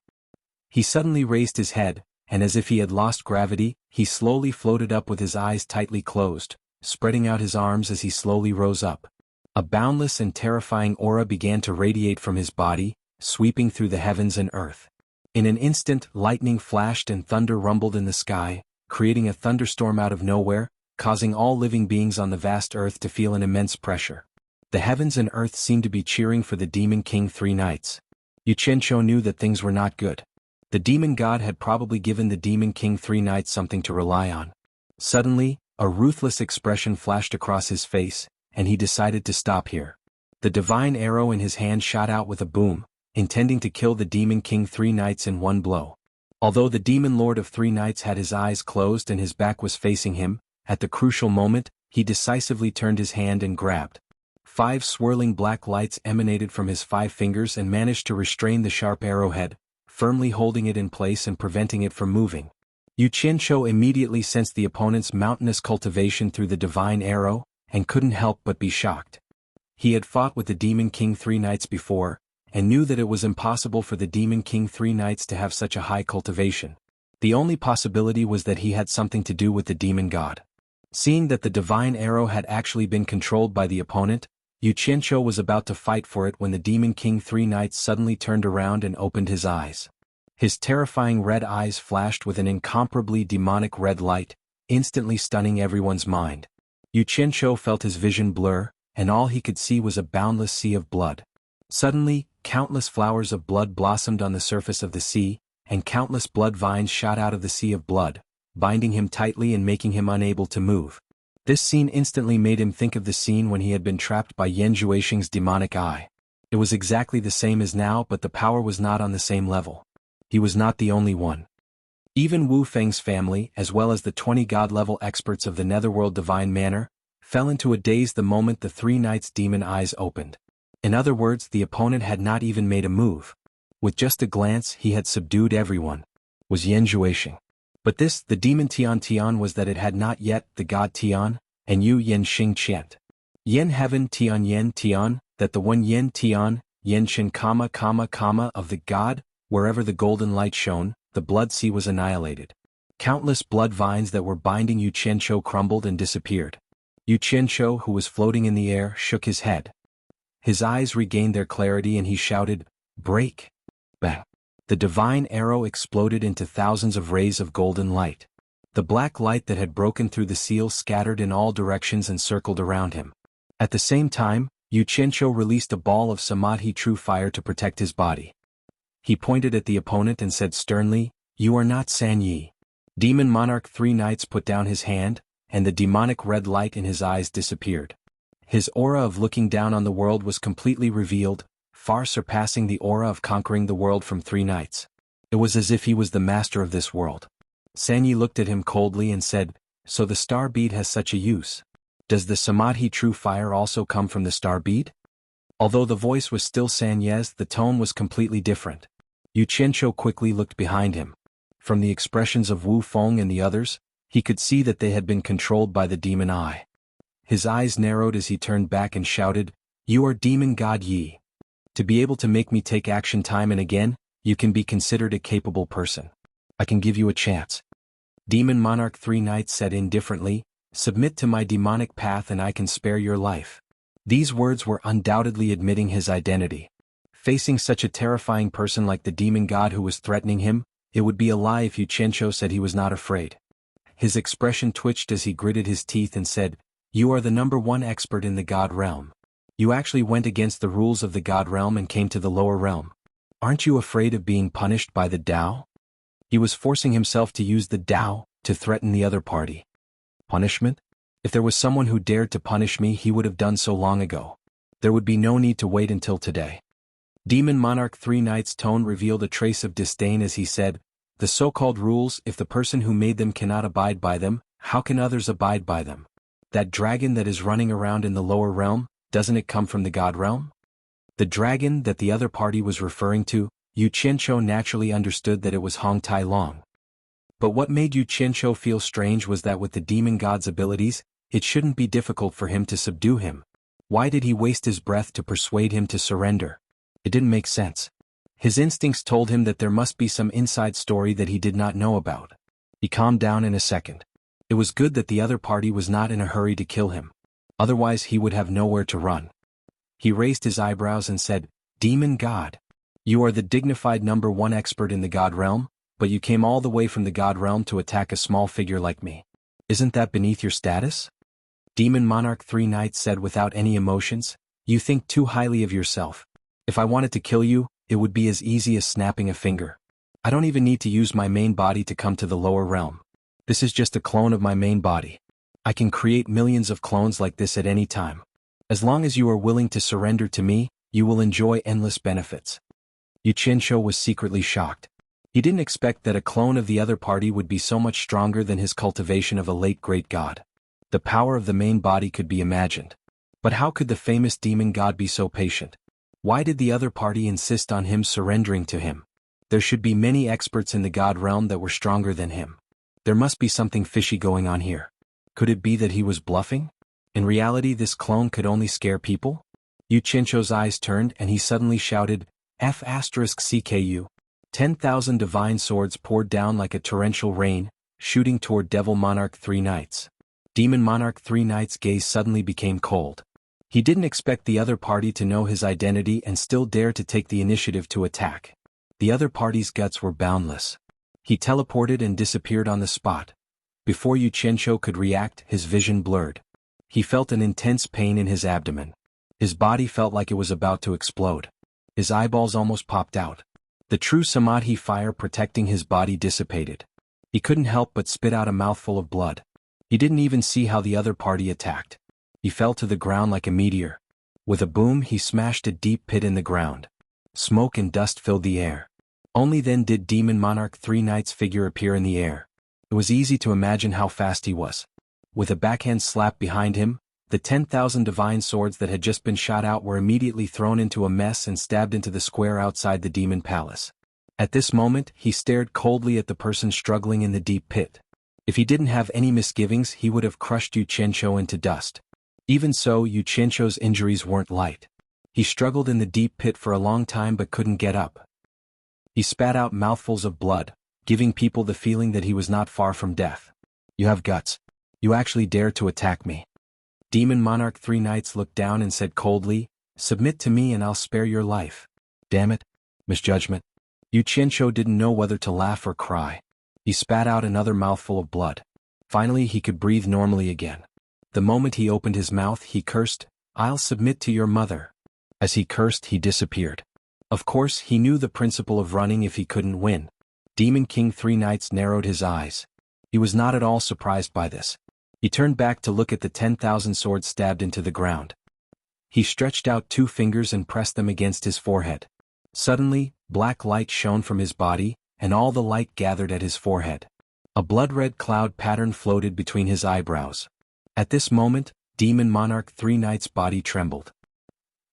[SPEAKER 1] He suddenly raised his head, and as if he had lost gravity, he slowly floated up with his eyes tightly closed, spreading out his arms as he slowly rose up. A boundless and terrifying aura began to radiate from his body, sweeping through the heavens and earth. In an instant, lightning flashed and thunder rumbled in the sky, creating a thunderstorm out of nowhere, causing all living beings on the vast earth to feel an immense pressure. The heavens and earth seemed to be cheering for the Demon King Three Knights. Xianxia knew that things were not good. The demon god had probably given the Demon King Three Knights something to rely on. Suddenly, a ruthless expression flashed across his face, and he decided to stop here. The divine arrow in his hand shot out with a boom, intending to kill the Demon King Three Knights in one blow. Although the Demon Lord of Three Knights had his eyes closed and his back was facing him, at the crucial moment, he decisively turned his hand and grabbed. 5 swirling black lights emanated from his 5 fingers and managed to restrain the sharp arrowhead, firmly holding it in place and preventing it from moving. Xianxia immediately sensed the opponent's mountainous cultivation through the divine arrow, and couldn't help but be shocked. He had fought with the Demon King Three Knights before, and knew that it was impossible for the Demon King Three Knights to have such a high cultivation. The only possibility was that he had something to do with the demon god. Seeing that the divine arrow had actually been controlled by the opponent, Xianxia was about to fight for it when the Demon King Three Knights suddenly turned around and opened his eyes. His terrifying red eyes flashed with an incomparably demonic red light, instantly stunning everyone's mind. Xianxia felt his vision blur, and all he could see was a boundless sea of blood. Suddenly, countless flowers of blood blossomed on the surface of the sea, and countless blood vines shot out of the sea of blood, binding him tightly and making him unable to move. This scene instantly made him think of the scene when he had been trapped by Yan Zhuixing's demonic eye. It was exactly the same as now, but the power was not on the same level. He was not the only one. Even Wu Feng's family, as well as the 20 god-level experts of the Netherworld Divine Manor, fell into a daze the moment the Three Knights' demon eyes opened. In other words, the opponent had not even made a move. With just a glance, he had subdued everyone. Was Yan Zhuixing. But this, the demon Tian, was that it had not yet the god Tian, and Yu Yen Xing Qian. Yen Heaven Tian, that the one Yen Tian, Yen Shin of the god, wherever the golden light shone, the blood sea was annihilated. Countless blood vines that were binding Xianxia crumbled and disappeared. Xianxia, who was floating in the air, shook his head. His eyes regained their clarity and he shouted, "Break!" Bang! The divine arrow exploded into thousands of rays of golden light. The black light that had broken through the seal scattered in all directions and circled around him. At the same time, Xianxia released a ball of samadhi true fire to protect his body. He pointed at the opponent and said sternly, "You are not San Yi." Demon Monarch Three Knights put down his hand, and the demonic red light in his eyes disappeared. His aura of looking down on the world was completely revealed, far surpassing the aura of conquering the world from Three Knights. It was as if he was the master of this world. San Yi looked at him coldly and said, "So the star bead has such a use. Does the samadhi true fire also come from the star bead?" Although the voice was still San Yi's, the tone was completely different. Xianxia quickly looked behind him. From the expressions of Wu Feng and the others, he could see that they had been controlled by the demon eye. His eyes narrowed as he turned back and shouted, "You are demon god Yi. To be able to make me take action time and again, you can be considered a capable person. I can give you a chance." Demon Monarch Three Knights said indifferently, "Submit to my demonic path and I can spare your life." These words were undoubtedly admitting his identity. Facing such a terrifying person like the demon god who was threatening him, it would be a lie if Xianxia said he was not afraid. His expression twitched as he gritted his teeth and said, "You are the #1 expert in the god realm. You actually went against the rules of the god realm and came to the lower realm. Aren't you afraid of being punished by the Tao?" He was forcing himself to use the Tao to threaten the other party. Punishment? If there was someone who dared to punish me, he would have done so long ago. There would be no need to wait until today. Demon Monarch Three Knights' tone revealed a trace of disdain as he said, "The so-called rules, if the person who made them cannot abide by them, how can others abide by them? That dragon that is running around in the lower realm, doesn't it come from the god realm? The dragon that the other party was referring to, Yu Qianqiu naturally understood that it was Hong Tai Long. But what made Yu Qianqiu feel strange was that with the demon god's abilities, it shouldn't be difficult for him to subdue him. Why did he waste his breath to persuade him to surrender? It didn't make sense. His instincts told him that there must be some inside story that he did not know about. He calmed down in a second. It was good that the other party was not in a hurry to kill him. Otherwise he would have nowhere to run. He raised his eyebrows and said, "Demon God. You are the dignified #1 expert in the god realm, but you came all the way from the god realm to attack a small figure like me. Isn't that beneath your status?" Demon Monarch 3 Knights said without any emotions, "You think too highly of yourself. If I wanted to kill you, it would be as easy as snapping a finger. I don't even need to use my main body to come to the lower realm. This is just a clone of my main body. I can create millions of clones like this at any time. As long as you are willing to surrender to me, you will enjoy endless benefits." Yu Qianqiu was secretly shocked. He didn't expect that a clone of the other party would be so much stronger than his cultivation of a late great god. The power of the main body could be imagined. But how could the famous demon god be so patient? Why did the other party insist on him surrendering to him? There should be many experts in the god realm that were stronger than him. There must be something fishy going on here. Could it be that he was bluffing? In reality, this clone could only scare people? Yu Qianqiu's eyes turned and he suddenly shouted, F***CKU. 10,000 divine swords poured down like a torrential rain, shooting toward Devil Monarch 3 Knights. Demon Monarch 3 Knights' gaze suddenly became cold. He didn't expect the other party to know his identity and still dare to take the initiative to attack. The other party's guts were boundless. He teleported and disappeared on the spot. Before Yu Qianqiu could react, his vision blurred. He felt an intense pain in his abdomen. His body felt like it was about to explode. His eyeballs almost popped out. The true samadhi fire protecting his body dissipated. He couldn't help but spit out a mouthful of blood. He didn't even see how the other party attacked. He fell to the ground like a meteor. With a boom, he smashed a deep pit in the ground. Smoke and dust filled the air. Only then did Demon Monarch 3 Knights' figure appear in the air. It was easy to imagine how fast he was. With a backhand slap behind him, the 10,000 divine swords that had just been shot out were immediately thrown into a mess and stabbed into the square outside the demon palace. At this moment, he stared coldly at the person struggling in the deep pit. If he didn't have any misgivings, he would have crushed Yu Qianqiu into dust. Even so, Yu Qianqiu's injuries weren't light. He struggled in the deep pit for a long time but couldn't get up. He spat out mouthfuls of blood, giving people the feeling that he was not far from death. "You have guts. You actually dare to attack me." Demon Monarch 3 Knights looked down and said coldly, "Submit to me and I'll spare your life." Damn it. Misjudgment. Yu Qianqiu didn't know whether to laugh or cry. He spat out another mouthful of blood. Finally he could breathe normally again. The moment he opened his mouth he cursed, "I'll submit to your mother." As he cursed he disappeared. Of course he knew the principle of running if he couldn't win. Demon King 3 Knights narrowed his eyes. He was not at all surprised by this. He turned back to look at the 10,000 swords stabbed into the ground. He stretched out 2 fingers and pressed them against his forehead. Suddenly, black light shone from his body, and all the light gathered at his forehead. A blood-red cloud pattern floated between his eyebrows. At this moment, Demon Monarch 3 Knights' body trembled.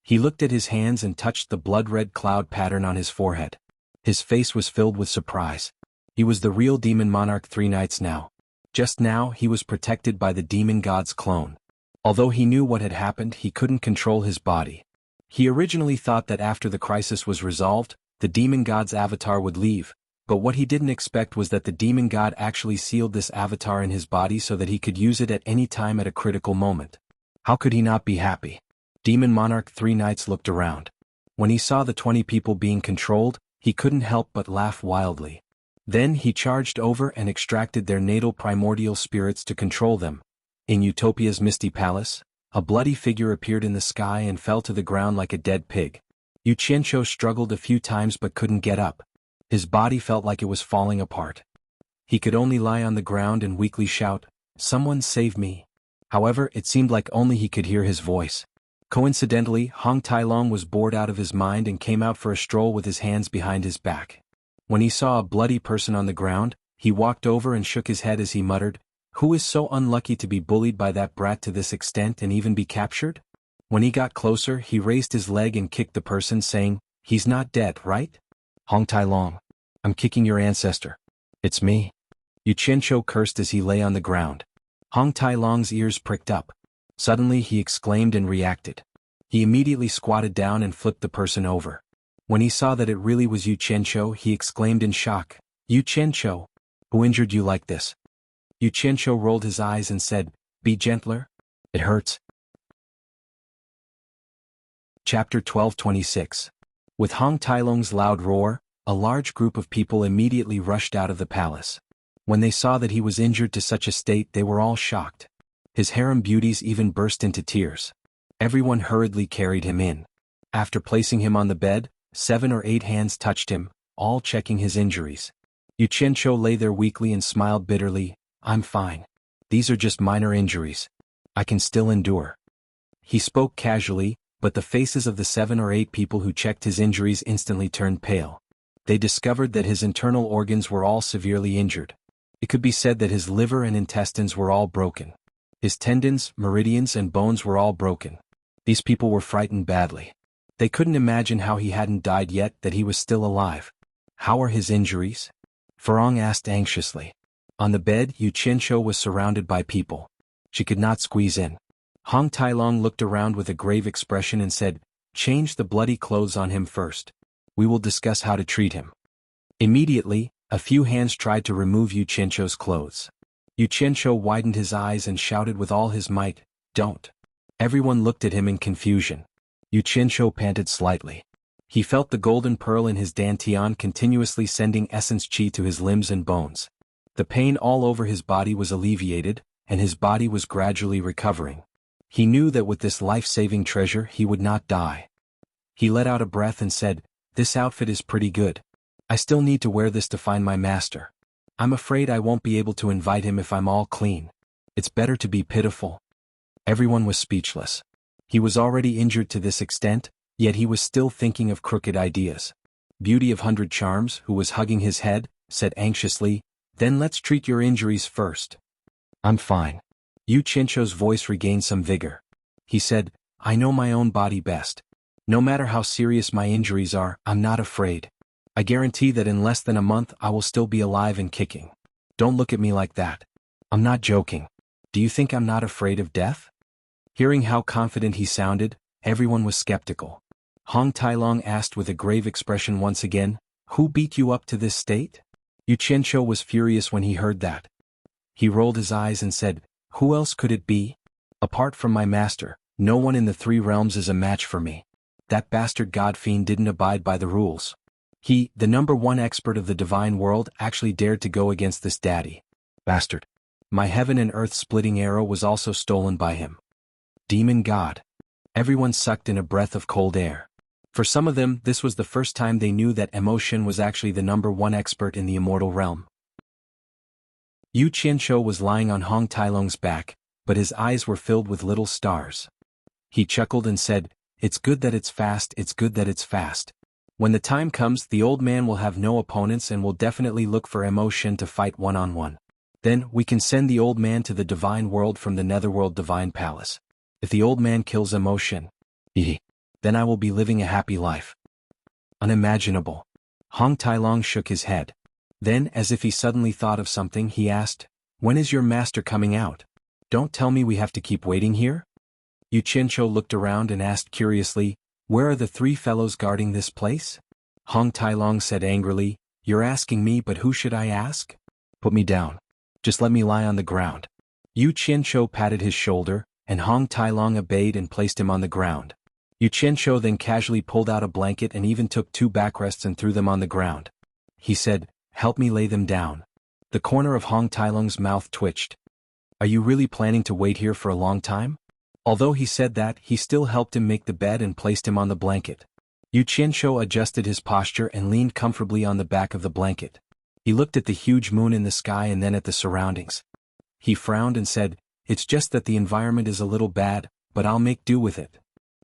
[SPEAKER 1] He looked at his hands and touched the blood-red cloud pattern on his forehead. His face was filled with surprise. He was the real Demon Monarch 3 Knights now. Just now he was protected by the demon god's clone. Although he knew what had happened, he couldn't control his body. He originally thought that after the crisis was resolved, the demon god's avatar would leave, but what he didn't expect was that the demon god actually sealed this avatar in his body so that he could use it at any time at a critical moment. How could he not be happy? Demon Monarch 3 Knights looked around. When he saw the 20 people being controlled, he couldn't help but laugh wildly. Then he charged over and extracted their natal primordial spirits to control them. In Utopia's misty palace, a bloody figure appeared in the sky and fell to the ground like a dead pig. Yu Qianqiu struggled a few times but couldn't get up. His body felt like it was falling apart. He could only lie on the ground and weakly shout, "Someone save me." However, it seemed like only he could hear his voice. Coincidentally, Hong Tai Long was bored out of his mind and came out for a stroll with his hands behind his back. When he saw a bloody person on the ground, he walked over and shook his head as he muttered, Who is so unlucky to be bullied by that brat to this extent and even be captured? When he got closer, he raised his leg and kicked the person, saying, "He's not dead, right? Hong Tai Long. I'm kicking your ancestor. It's me." Xianxia cursed as he lay on the ground. Hong Tai Long's ears pricked up. Suddenly he exclaimed and reacted. He immediately squatted down and flipped the person over. When he saw that it really was Xianxia, he exclaimed in shock, "Xianxia, who injured you like this?" Xianxia rolled his eyes and said, "Be gentler. It hurts." Chapter 12:26. With Hong Tailong's loud roar, a large group of people immediately rushed out of the palace. When they saw that he was injured to such a state, they were all shocked. His harem beauties even burst into tears. Everyone hurriedly carried him in. After placing him on the bed, 7 or 8 hands touched him, all checking his injuries. Xianxia lay there weakly and smiled bitterly, "I'm fine. These are just minor injuries. I can still endure." He spoke casually, but the faces of the 7 or 8 people who checked his injuries instantly turned pale. They discovered that his internal organs were all severely injured. It could be said that his liver and intestines were all broken. His tendons, meridians and bones were all broken. These people were frightened badly. They couldn't imagine how he hadn't died yet, that he was still alive. "How are his injuries?" Farong asked anxiously. On the bed, Xianxia was surrounded by people. She could not squeeze in. Hong Tailong looked around with a grave expression and said, "Change the bloody clothes on him first. We will discuss how to treat him." Immediately, a few hands tried to remove Xianxia's clothes. Xianxia widened his eyes and shouted with all his might, "Don't." Everyone looked at him in confusion. Xianxia panted slightly. He felt the golden pearl in his dantian continuously sending essence qi to his limbs and bones. The pain all over his body was alleviated, and his body was gradually recovering. He knew that with this life-saving treasure he would not die. He let out a breath and said, "This outfit is pretty good. I still need to wear this to find my master. I'm afraid I won't be able to invite him if I'm all clean. It's better to be pitiful." Everyone was speechless. He was already injured to this extent, yet he was still thinking of crooked ideas. Beauty of 100 Charms, who was hugging his head, said anxiously, "Then let's treat your injuries first." "I'm fine." Xianxia's voice regained some vigor. He said, "I know my own body best. No matter how serious my injuries are, I'm not afraid. I guarantee that in less than a month I will still be alive and kicking. Don't look at me like that. I'm not joking. Do you think I'm not afraid of death?" Hearing how confident he sounded, everyone was skeptical. Hong Tailong asked with a grave expression once again, "Who beat you up to this state?" Xianxia was furious when he heard that. He rolled his eyes and said, "Who else could it be? Apart from my master, no one in the 3 realms is a match for me. That bastard god-fiend didn't abide by the rules. He, the #1 expert of the divine world, actually dared to go against this daddy. Bastard. My heaven and earth splitting arrow was also stolen by him. Demon god." Everyone sucked in a breath of cold air. For some of them, this was the first time they knew that emotion was actually the #1 expert in the immortal realm. Xianxia was lying on Hong Tailong's back, but his eyes were filled with little stars. He chuckled and said, "It's good that it's fast, it's good that it's fast. When the time comes, the old man will have no opponents and will definitely look for emotion to fight one-on-one. Then, we can send the old man to the divine world from the netherworld divine palace. If the old man kills emotion, then I will be living a happy life." Unimaginable. Hong Tailong shook his head. Then, as if he suddenly thought of something, he asked, "When is your master coming out? Don't tell me we have to keep waiting here?" Xianxia looked around and asked curiously, "Where are the 3 fellows guarding this place?" Hong Tailong said angrily, "You're asking me, but who should I ask? Put me down. Just let me lie on the ground." Xianxia patted his shoulder, and Hong Tailong obeyed and placed him on the ground. Xianxia then casually pulled out a blanket and even took 2 backrests and threw them on the ground. He said, "Help me lay them down." The corner of Hong Tailong's mouth twitched. "Are you really planning to wait here for a long time?" Although he said that, he still helped him make the bed and placed him on the blanket. Xianxia adjusted his posture and leaned comfortably on the back of the blanket. He looked at the huge moon in the sky and then at the surroundings. He frowned and said, "It's just that the environment is a little bad, but I'll make do with it."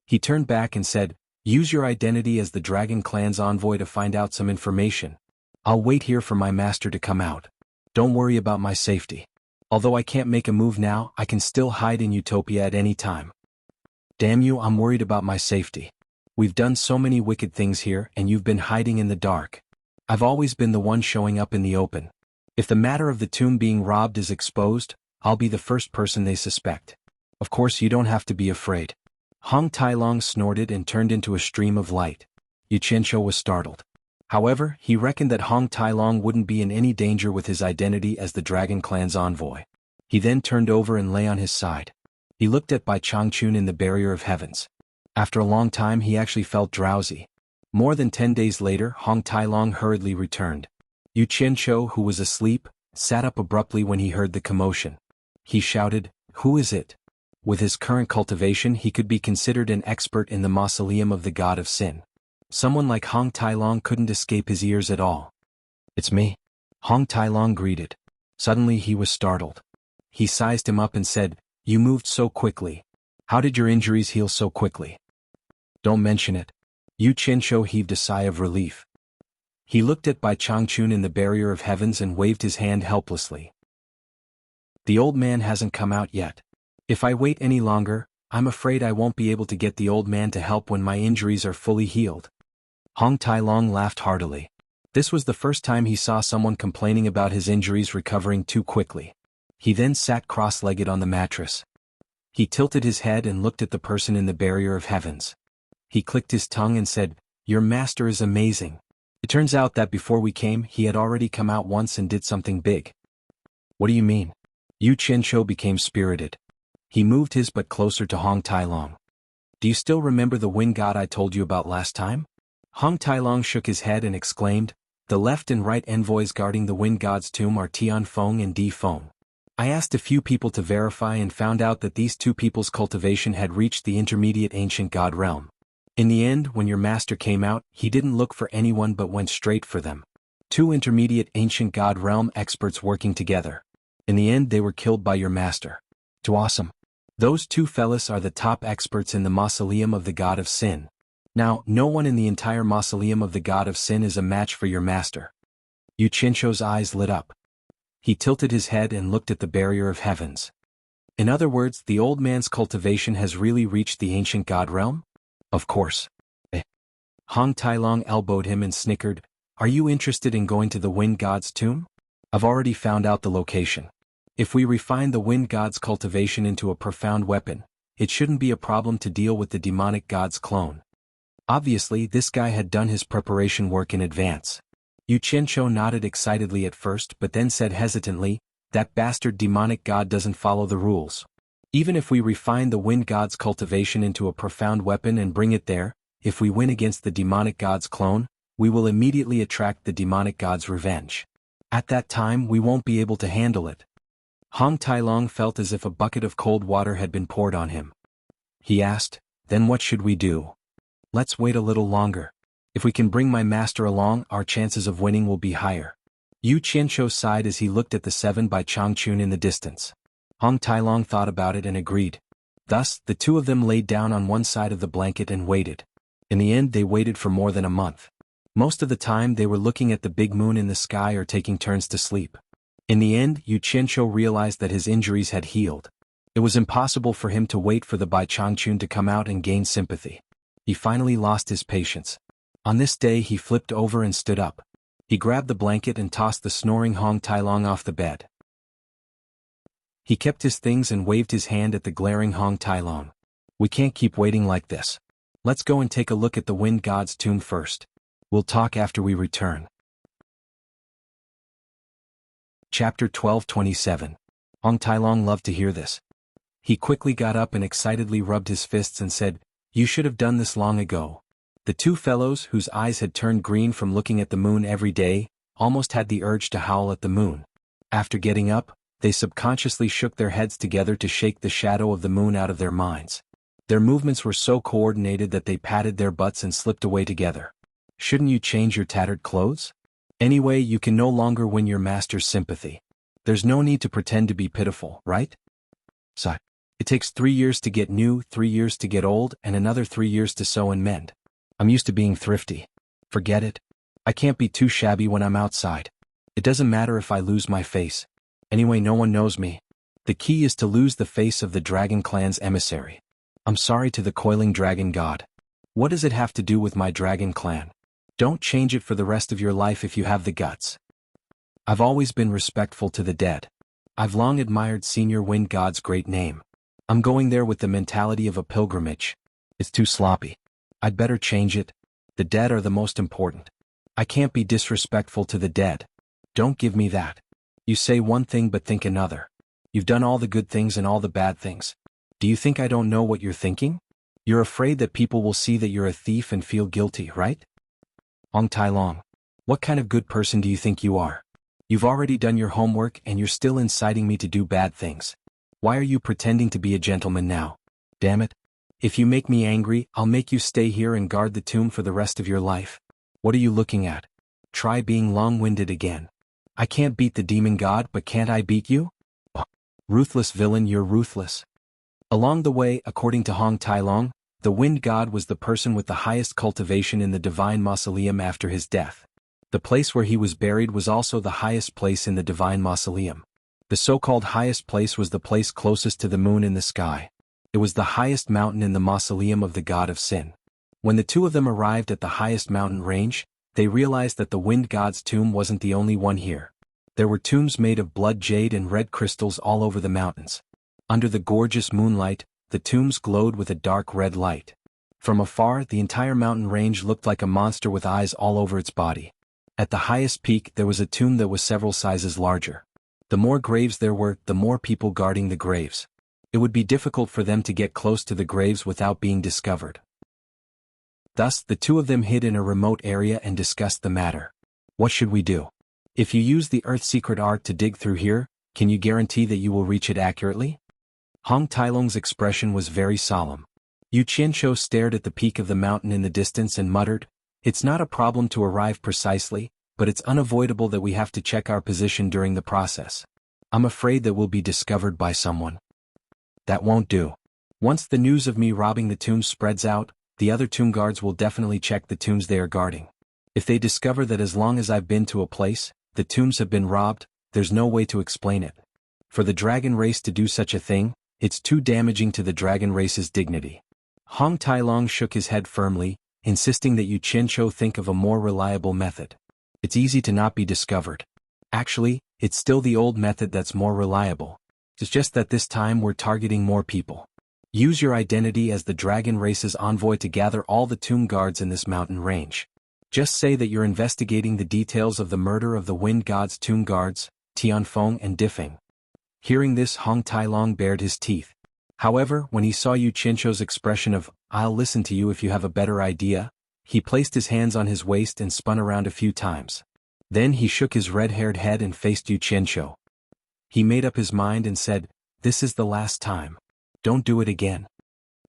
[SPEAKER 1] He turned back and said, "Use your identity as the Dragon Clan's envoy to find out some information. I'll wait here for my master to come out. Don't worry about my safety." Although I can't make a move now, I can still hide in Utopia at any time. Damn you, I'm worried about my safety. We've done so many wicked things here and you've been hiding in the dark. I've always been the one showing up in the open. If the matter of the tomb being robbed is exposed, I'll be the first person they suspect. Of course you don't have to be afraid. Hong Tailong snorted and turned into a stream of light. Xianxia was startled. However, he reckoned that Hong Tailong wouldn't be in any danger with his identity as the Dragon Clan's envoy. He then turned over and lay on his side. He looked at Bai Changchun in the barrier of heavens. After a long time he actually felt drowsy. More than 10 days later Hong Tailong hurriedly returned. Yu Qianqiu, who was asleep, sat up abruptly when he heard the commotion. He shouted, "Who is it?" With his current cultivation he could be considered an expert in the mausoleum of the god of sin. Someone like Hong Tailong couldn't escape his ears at all. "It's me," Hong Tailong greeted. Suddenly he was startled. He sized him up and said, "You moved so quickly. How did your injuries heal so quickly?" "Don't mention it." Yu Qianqiu heaved a sigh of relief. He looked at Bai Changchun in the barrier of heavens and waved his hand helplessly. "The old man hasn't come out yet. If I wait any longer, I'm afraid I won't be able to get the old man to help when my injuries are fully healed." Hong Tailong laughed heartily. This was the first time he saw someone complaining about his injuries recovering too quickly. He then sat cross-legged on the mattress. He tilted his head and looked at the person in the barrier of heavens. He clicked his tongue and said, "Your master is amazing." It turns out that before we came he had already come out once and did something big. "What do you mean?" Yu Qianqiu became spirited. He moved his butt closer to Hong Tailong. "Do you still remember the wind god I told you about last time?" Hong Tailong shook his head and exclaimed, "The left and right envoys guarding the wind god's tomb are Tianfeng and Di Feng. I asked a few people to verify and found out that these two people's cultivation had reached the intermediate ancient god realm. In the end, when your master came out, he didn't look for anyone but went straight for them. Two intermediate ancient god realm experts working together. In the end they were killed by your master. Too awesome. Those two fellas are the top experts in the mausoleum of the god of sin. Now, no one in the entire mausoleum of the god of sin is a match for your master." Yu Qianqiu's eyes lit up. He tilted his head and looked at the barrier of heavens. "In other words, the old man's cultivation has really reached the ancient god realm?" "Of course." Hong Tailong elbowed him and snickered, "Are you interested in going to the wind god's tomb?" "I've already found out the location. If we refine the wind god's cultivation into a profound weapon, it shouldn't be a problem to deal with the demonic god's clone." Obviously this guy had done his preparation work in advance. Yu Qianqiu nodded excitedly at first but then said hesitantly, "That bastard demonic god doesn't follow the rules. Even if we refine the wind god's cultivation into a profound weapon and bring it there, if we win against the demonic god's clone, we will immediately attract the demonic god's revenge. At that time we won't be able to handle it." Hong Tailong felt as if a bucket of cold water had been poured on him. He asked, "Then what should we do?" "Let's wait a little longer. If we can bring my master along, our chances of winning will be higher." Yu Qianqiu sighed as he looked at the 7 by Changchun in the distance. Hong Tailong thought about it and agreed. Thus, the two of them laid down on one side of the blanket and waited. In the end they waited for more than a month. Most of the time they were looking at the big moon in the sky or taking turns to sleep. In the end, Yu Qianqiu realized that his injuries had healed. It was impossible for him to wait for the Bai Changchun to come out and gain sympathy. He finally lost his patience. On this day he flipped over and stood up. He grabbed the blanket and tossed the snoring Hong Tailong off the bed. He kept his things and waved his hand at the glaring Hong Tailong. "We can't keep waiting like this. Let's go and take a look at the wind god's tomb first. We'll talk after we return." Chapter 12:27. Hong Tailong loved to hear this. He quickly got up and excitedly rubbed his fists and said, "You should have done this long ago." The two fellows, whose eyes had turned green from looking at the moon every day, almost had the urge to howl at the moon. After getting up, they subconsciously shook their heads together to shake the shadow of the moon out of their minds. Their movements were so coordinated that they patted their butts and slipped away together. "Shouldn't you change your tattered clothes? Anyway, you can no longer win your master's sympathy. There's no need to pretend to be pitiful, right? So, it takes 3 years to get new, 3 years to get old, and another 3 years to sew and mend. I'm used to being thrifty. Forget it. I can't be too shabby when I'm outside. It doesn't matter if I lose my face. Anyway, no one knows me. The key is to lose the face of the dragon clan's emissary. I'm sorry to the coiling dragon god. What does it have to do with my dragon clan? Don't change it for the rest of your life if you have the guts. I've always been respectful to the dead. I've long admired Senior Wind God's great name. I'm going there with the mentality of a pilgrimage. It's too sloppy. I'd better change it. The dead are the most important. I can't be disrespectful to the dead. Don't give me that. You say one thing but think another. You've done all the good things and all the bad things. Do you think I don't know what you're thinking? You're afraid that people will see that you're a thief and feel guilty, right? Hong Tai Long, what kind of good person do you think you are? You've already done your homework and you're still inciting me to do bad things. Why are you pretending to be a gentleman now? Damn it. If you make me angry, I'll make you stay here and guard the tomb for the rest of your life. What are you looking at? Try being long-winded again. I can't beat the demon god, but can't I beat you? Oh, ruthless villain, you're ruthless. Along the way, according to Hong Tai Long, the wind god was the person with the highest cultivation in the divine mausoleum after his death. The place where he was buried was also the highest place in the divine mausoleum. The so-called highest place was the place closest to the moon in the sky. It was the highest mountain in the mausoleum of the god of sin. When the two of them arrived at the highest mountain range, they realized that the wind god's tomb wasn't the only one here. There were tombs made of blood jade and red crystals all over the mountains. Under the gorgeous moonlight, the tombs glowed with a dark red light. From afar, the entire mountain range looked like a monster with eyes all over its body. At the highest peak, there was a tomb that was several sizes larger. The more graves there were, the more people guarding the graves. It would be difficult for them to get close to the graves without being discovered. Thus, the two of them hid in a remote area and discussed the matter. What should we do? If you use the Earth Secret Art to dig through here, can you guarantee that you will reach it accurately? Hong Tai Long's expression was very solemn. Yu Qianzhou stared at the peak of the mountain in the distance and muttered, "It's not a problem to arrive precisely, but it's unavoidable that we have to check our position during the process. I'm afraid that we'll be discovered by someone." That won't do. Once the news of me robbing the tombs spreads out, the other tomb guards will definitely check the tombs they are guarding. If they discover that as long as I've been to a place, the tombs have been robbed, there's no way to explain it. For the dragon race to do such a thing, it's too damaging to the dragon race's dignity. Hong Tai Long shook his head firmly, insisting that Yu Qianzhou think of a more reliable method. It's easy to not be discovered. Actually, it's still the old method that's more reliable. It's just that this time we're targeting more people. Use your identity as the dragon race's envoy to gather all the tomb guards in this mountain range. Just say that you're investigating the details of the murder of the wind god's tomb guards, Tianfeng and Difeng. Hearing this, Hong Tai Long bared his teeth. However, when he saw Yu Qianzhou's expression of, "I'll listen to you if you have a better idea," he placed his hands on his waist and spun around a few times. Then he shook his red-haired head and faced Yu Qianzhou. He made up his mind and said, "This is the last time. Don't do it again."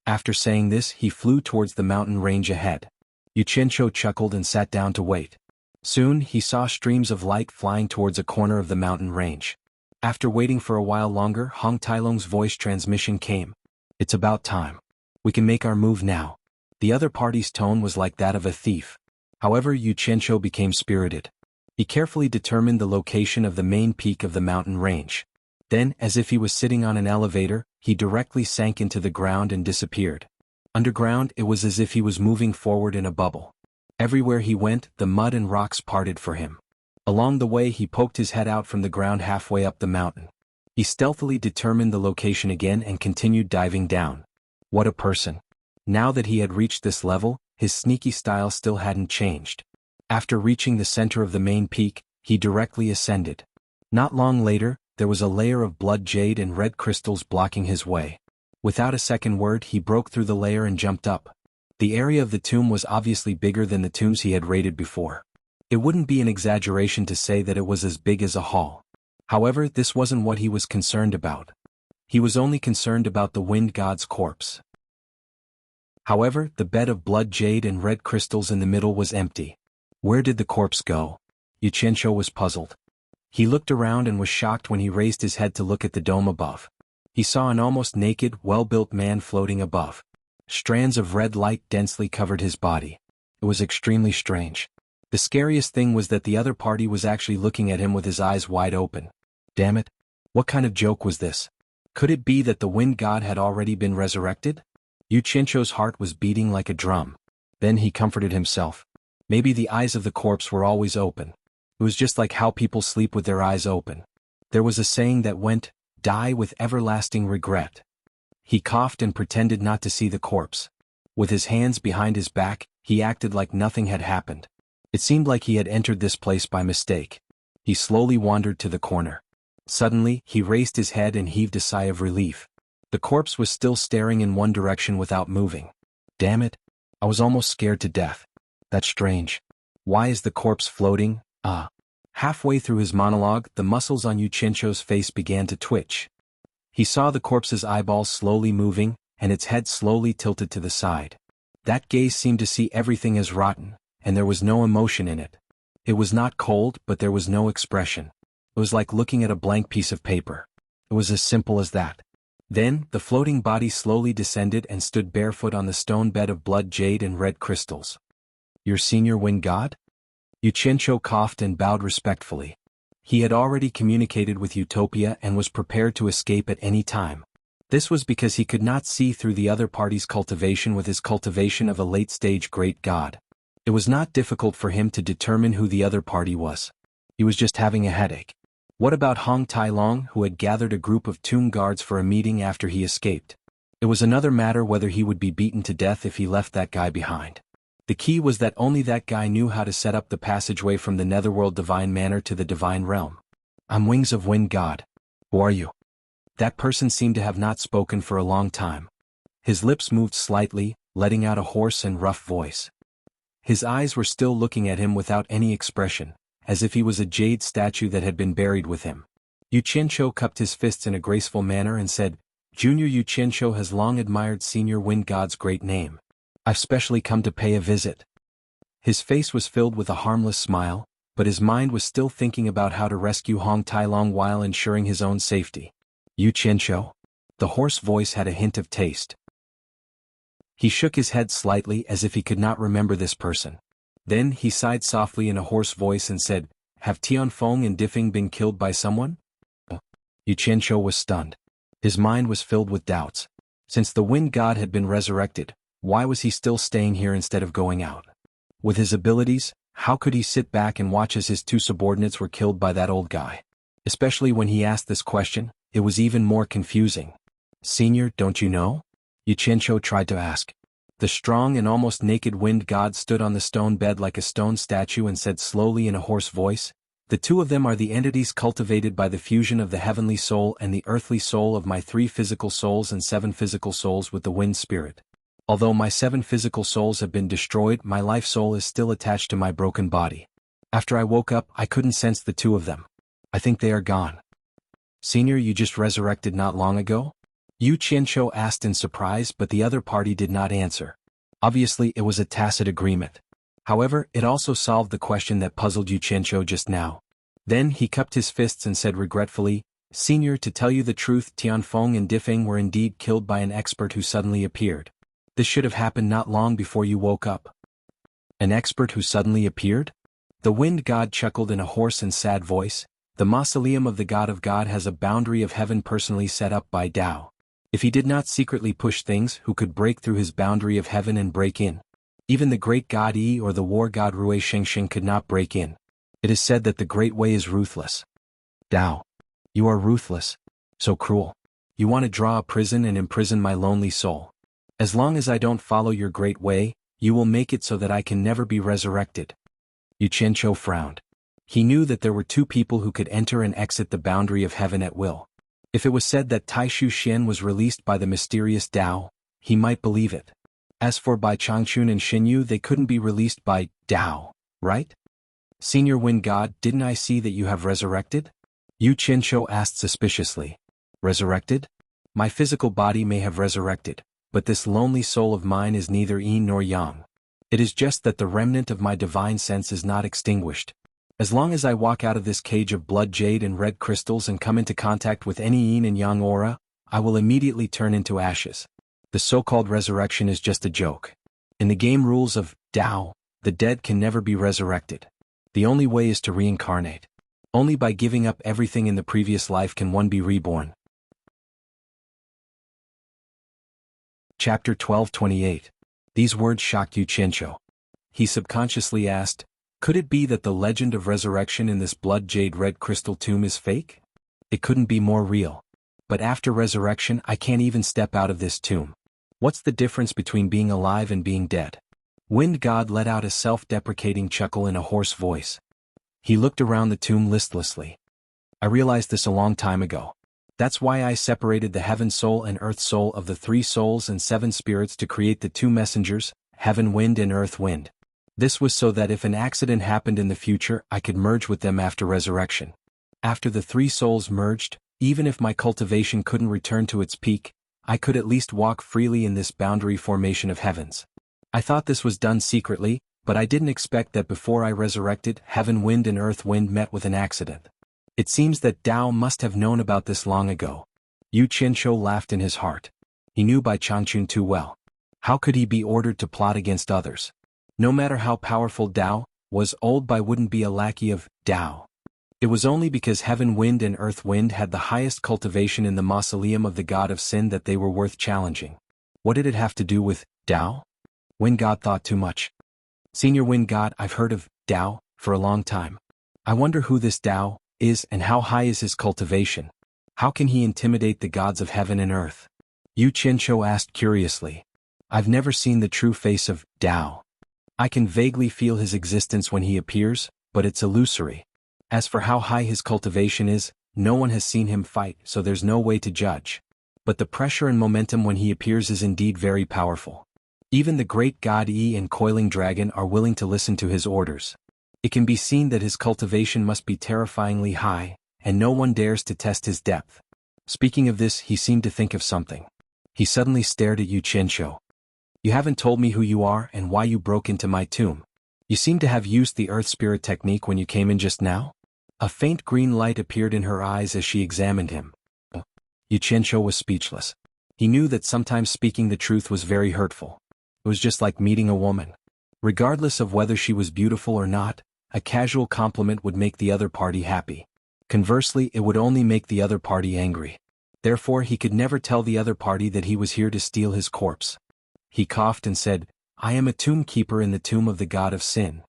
[SPEAKER 1] After saying this, he flew towards the mountain range ahead. Yu Qianzhou chuckled and sat down to wait. Soon, he saw streams of light flying towards a corner of the mountain range. After waiting for a while longer, Hong Tai Long's voice transmission came. "It's about time. We can make our move now." The other party's tone was like that of a thief. However, Yu Qianzhou became spirited. He carefully determined the location of the main peak of the mountain range. Then, as if he was sitting on an elevator, he directly sank into the ground and disappeared. Underground, it was as if he was moving forward in a bubble. Everywhere he went, the mud and rocks parted for him. Along the way, he poked his head out from the ground halfway up the mountain. He stealthily determined the location again and continued diving down. What a person. Now that he had reached this level, his sneaky style still hadn't changed. After reaching the center of the main peak, he directly ascended. Not long later, there was a layer of blood jade and red crystals blocking his way. Without a second word, he broke through the layer and jumped up. The area of the tomb was obviously bigger than the tombs he had raided before. It wouldn't be an exaggeration to say that it was as big as a hall. However, this wasn't what he was concerned about. He was only concerned about the wind god's corpse. However, the bed of blood jade and red crystals in the middle was empty. Where did the corpse go? Yu Qianzhou was puzzled. He looked around and was shocked when he raised his head to look at the dome above. He saw an almost naked, well-built man floating above. Strands of red light densely covered his body. It was extremely strange. The scariest thing was that the other party was actually looking at him with his eyes wide open. Damn it. What kind of joke was this? Could it be that the wind god had already been resurrected? Xianxia's heart was beating like a drum. Then he comforted himself. Maybe the eyes of the corpse were always open. It was just like how people sleep with their eyes open. There was a saying that went, "Die with everlasting regret." He coughed and pretended not to see the corpse. With his hands behind his back, he acted like nothing had happened. It seemed like he had entered this place by mistake. He slowly wandered to the corner. Suddenly, he raised his head and heaved a sigh of relief. The corpse was still staring in one direction without moving. Damn it! I was almost scared to death. That's strange. Why is the corpse floating? Halfway through his monologue, the muscles on Xianxia's face began to twitch. He saw the corpse's eyeballs slowly moving, and its head slowly tilted to the side. That gaze seemed to see everything as rotten, and there was no emotion in it. It was not cold, but there was no expression. It was like looking at a blank piece of paper. It was as simple as that. Then, the floating body slowly descended and stood barefoot on the stone bed of blood jade and red crystals. Your senior wind god? Xianxia coughed and bowed respectfully. He had already communicated with Utopia and was prepared to escape at any time. This was because he could not see through the other party's cultivation with his cultivation of a late-stage great god. It was not difficult for him to determine who the other party was. He was just having a headache. What about Hong Tai-long, who had gathered a group of tomb guards for a meeting after he escaped? It was another matter whether he would be beaten to death if he left that guy behind. The key was that only that guy knew how to set up the passageway from the netherworld divine manor to the divine realm. I'm Wings of Wind God. Who are you? That person seemed to have not spoken for a long time. His lips moved slightly, letting out a hoarse and rough voice. His eyes were still looking at him without any expression, as if he was a jade statue that had been buried with him. Xianxia cupped his fists in a graceful manner and said, Junior Xianxia has long admired Senior Wind God's great name. I've specially come to pay a visit. His face was filled with a harmless smile, but his mind was still thinking about how to rescue Hong Tai-long while ensuring his own safety. Xianxia? The hoarse voice had a hint of taste. He shook his head slightly as if he could not remember this person. Then he sighed softly in a hoarse voice and said, Have Tianfeng and Diffing been killed by someone? Xianxia was stunned. His mind was filled with doubts. Since the wind god had been resurrected, why was he still staying here instead of going out? With his abilities, how could he sit back and watch as his two subordinates were killed by that old guy? Especially when he asked this question, it was even more confusing. Senior, don't you know? Xianxia tried to ask. The strong and almost naked wind god stood on the stone bed like a stone statue and said slowly in a hoarse voice, The two of them are the entities cultivated by the fusion of the heavenly soul and the earthly soul of my 3 physical souls and 7 physical souls with the wind spirit. Although my 7 physical souls have been destroyed, my life soul is still attached to my broken body. After I woke up, I couldn't sense the two of them. I think they are gone. Senior, you just resurrected not long ago? Xianxia asked in surprise, but the other party did not answer. Obviously, it was a tacit agreement. However, it also solved the question that puzzled Xianxia just now. Then he cupped his fists and said regretfully, Senior, to tell you the truth, Tianfeng and Diffing were indeed killed by an expert who suddenly appeared. This should have happened not long before you woke up. An expert who suddenly appeared? The wind god chuckled in a hoarse and sad voice. The mausoleum of God has a boundary of heaven personally set up by Tao. If he did not secretly push things, who could break through his boundary of heaven and break in? Even the great god Yi or the war god Rui Shengsheng could not break in. It is said that the great way is ruthless. Tao. You are ruthless. So cruel. You want to draw a prison and imprison my lonely soul. As long as I don't follow your great way, you will make it so that I can never be resurrected. Xianxia frowned. He knew that there were 2 people who could enter and exit the boundary of heaven at will. If it was said that Taishu Xian was released by the mysterious Tao, he might believe it. As for Bai Changchun and Xinyu, they couldn't be released by Tao, right? Senior Wind God, didn't I see that you have resurrected? Xianxia asked suspiciously. Resurrected? My physical body may have resurrected, but this lonely soul of mine is neither yin nor yang. It is just that the remnant of my divine sense is not extinguished. As long as I walk out of this cage of blood jade and red crystals and come into contact with any yin and yang aura, I will immediately turn into ashes. The so-called resurrection is just a joke. In the game rules of Tao, the dead can never be resurrected. The only way is to reincarnate. Only by giving up everything in the previous life can one be reborn. Chapter 12:28. These words shocked Xianxia. He subconsciously asked, could it be that the legend of resurrection in this blood jade red crystal tomb is fake? It couldn't be more real. But after resurrection I can't even step out of this tomb. What's the difference between being alive and being dead? Wind God let out a self-deprecating chuckle in a hoarse voice. He looked around the tomb listlessly. I realized this a long time ago. That's why I separated the heaven soul and earth soul of the 3 souls and 7 spirits to create the 2 messengers, heaven wind and earth wind. This was so that if an accident happened in the future I could merge with them after resurrection. After the 3 souls merged, even if my cultivation couldn't return to its peak, I could at least walk freely in this boundary formation of heavens. I thought this was done secretly, but I didn't expect that before I resurrected, heaven wind and earth wind met with an accident. It seems that Tao must have known about this long ago. Xianxia laughed in his heart. He knew Bai Changchun too well. How could he be ordered to plot against others? No matter how powerful Tao was, old Bai wouldn't be a lackey of Tao. It was only because heaven wind and earth wind had the highest cultivation in the mausoleum of the god of sin that they were worth challenging. What did it have to do with Tao? Wind God thought too much. Senior Wind God, I've heard of Tao for a long time. I wonder who this Tao is and how high is his cultivation. How can he intimidate the gods of heaven and earth? Xianxia asked curiously. I've never seen the true face of Tao. I can vaguely feel his existence when he appears, but it's illusory. As for how high his cultivation is, no one has seen him fight, so there's no way to judge. But the pressure and momentum when he appears is indeed very powerful. Even the great god Yi and coiling dragon are willing to listen to his orders. It can be seen that his cultivation must be terrifyingly high, and no one dares to test his depth. Speaking of this, he seemed to think of something. He suddenly stared at Xianxia. You haven't told me who you are and why you broke into my tomb. You seem to have used the earth spirit technique when you came in just now? A faint green light appeared in her eyes as she examined him. Xianxia was speechless. He knew that sometimes speaking the truth was very hurtful. It was just like meeting a woman. Regardless of whether she was beautiful or not, a casual compliment would make the other party happy. Conversely, it would only make the other party angry. Therefore, he could never tell the other party that he was here to steal his corpse. He coughed and said, I am a tomb keeper in the tomb of the god of sin.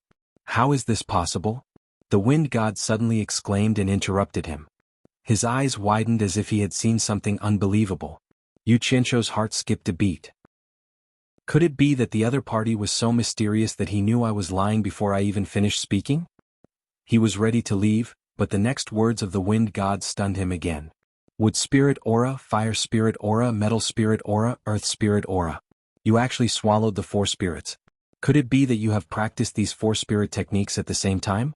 [SPEAKER 1] How is this possible? The wind god suddenly exclaimed and interrupted him. His eyes widened as if he had seen something unbelievable. Xianxia's heart skipped a beat. Could it be that the other party was so mysterious that he knew I was lying before I even finished speaking? He was ready to leave, but the next words of the wind god stunned him again. Wood spirit aura, fire spirit aura, metal spirit aura, earth spirit aura. You actually swallowed the 4 spirits. Could it be that you have practiced these 4 spirit techniques at the same time?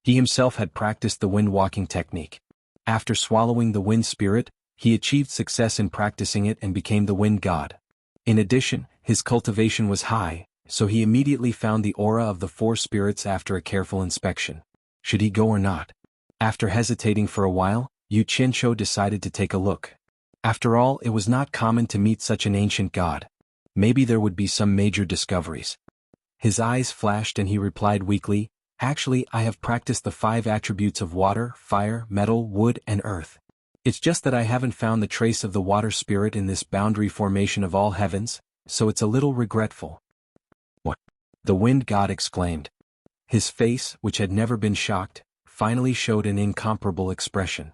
[SPEAKER 1] He himself had practiced the wind walking technique. After swallowing the wind spirit, he achieved success in practicing it and became the wind god. In addition, his cultivation was high, so he immediately found the aura of the 4 spirits after a careful inspection. Should he go or not? After hesitating for a while, Xianxia decided to take a look. After all, it was not common to meet such an ancient god. Maybe there would be some major discoveries. His eyes flashed and he replied weakly, Actually, I have practiced the 5 attributes of water, fire, metal, wood, and earth. It's just that I haven't found the trace of the water spirit in this boundary formation of all heavens, so it's a little regretful. What? The wind god exclaimed. His face, which had never been shocked, finally showed an incomparable expression.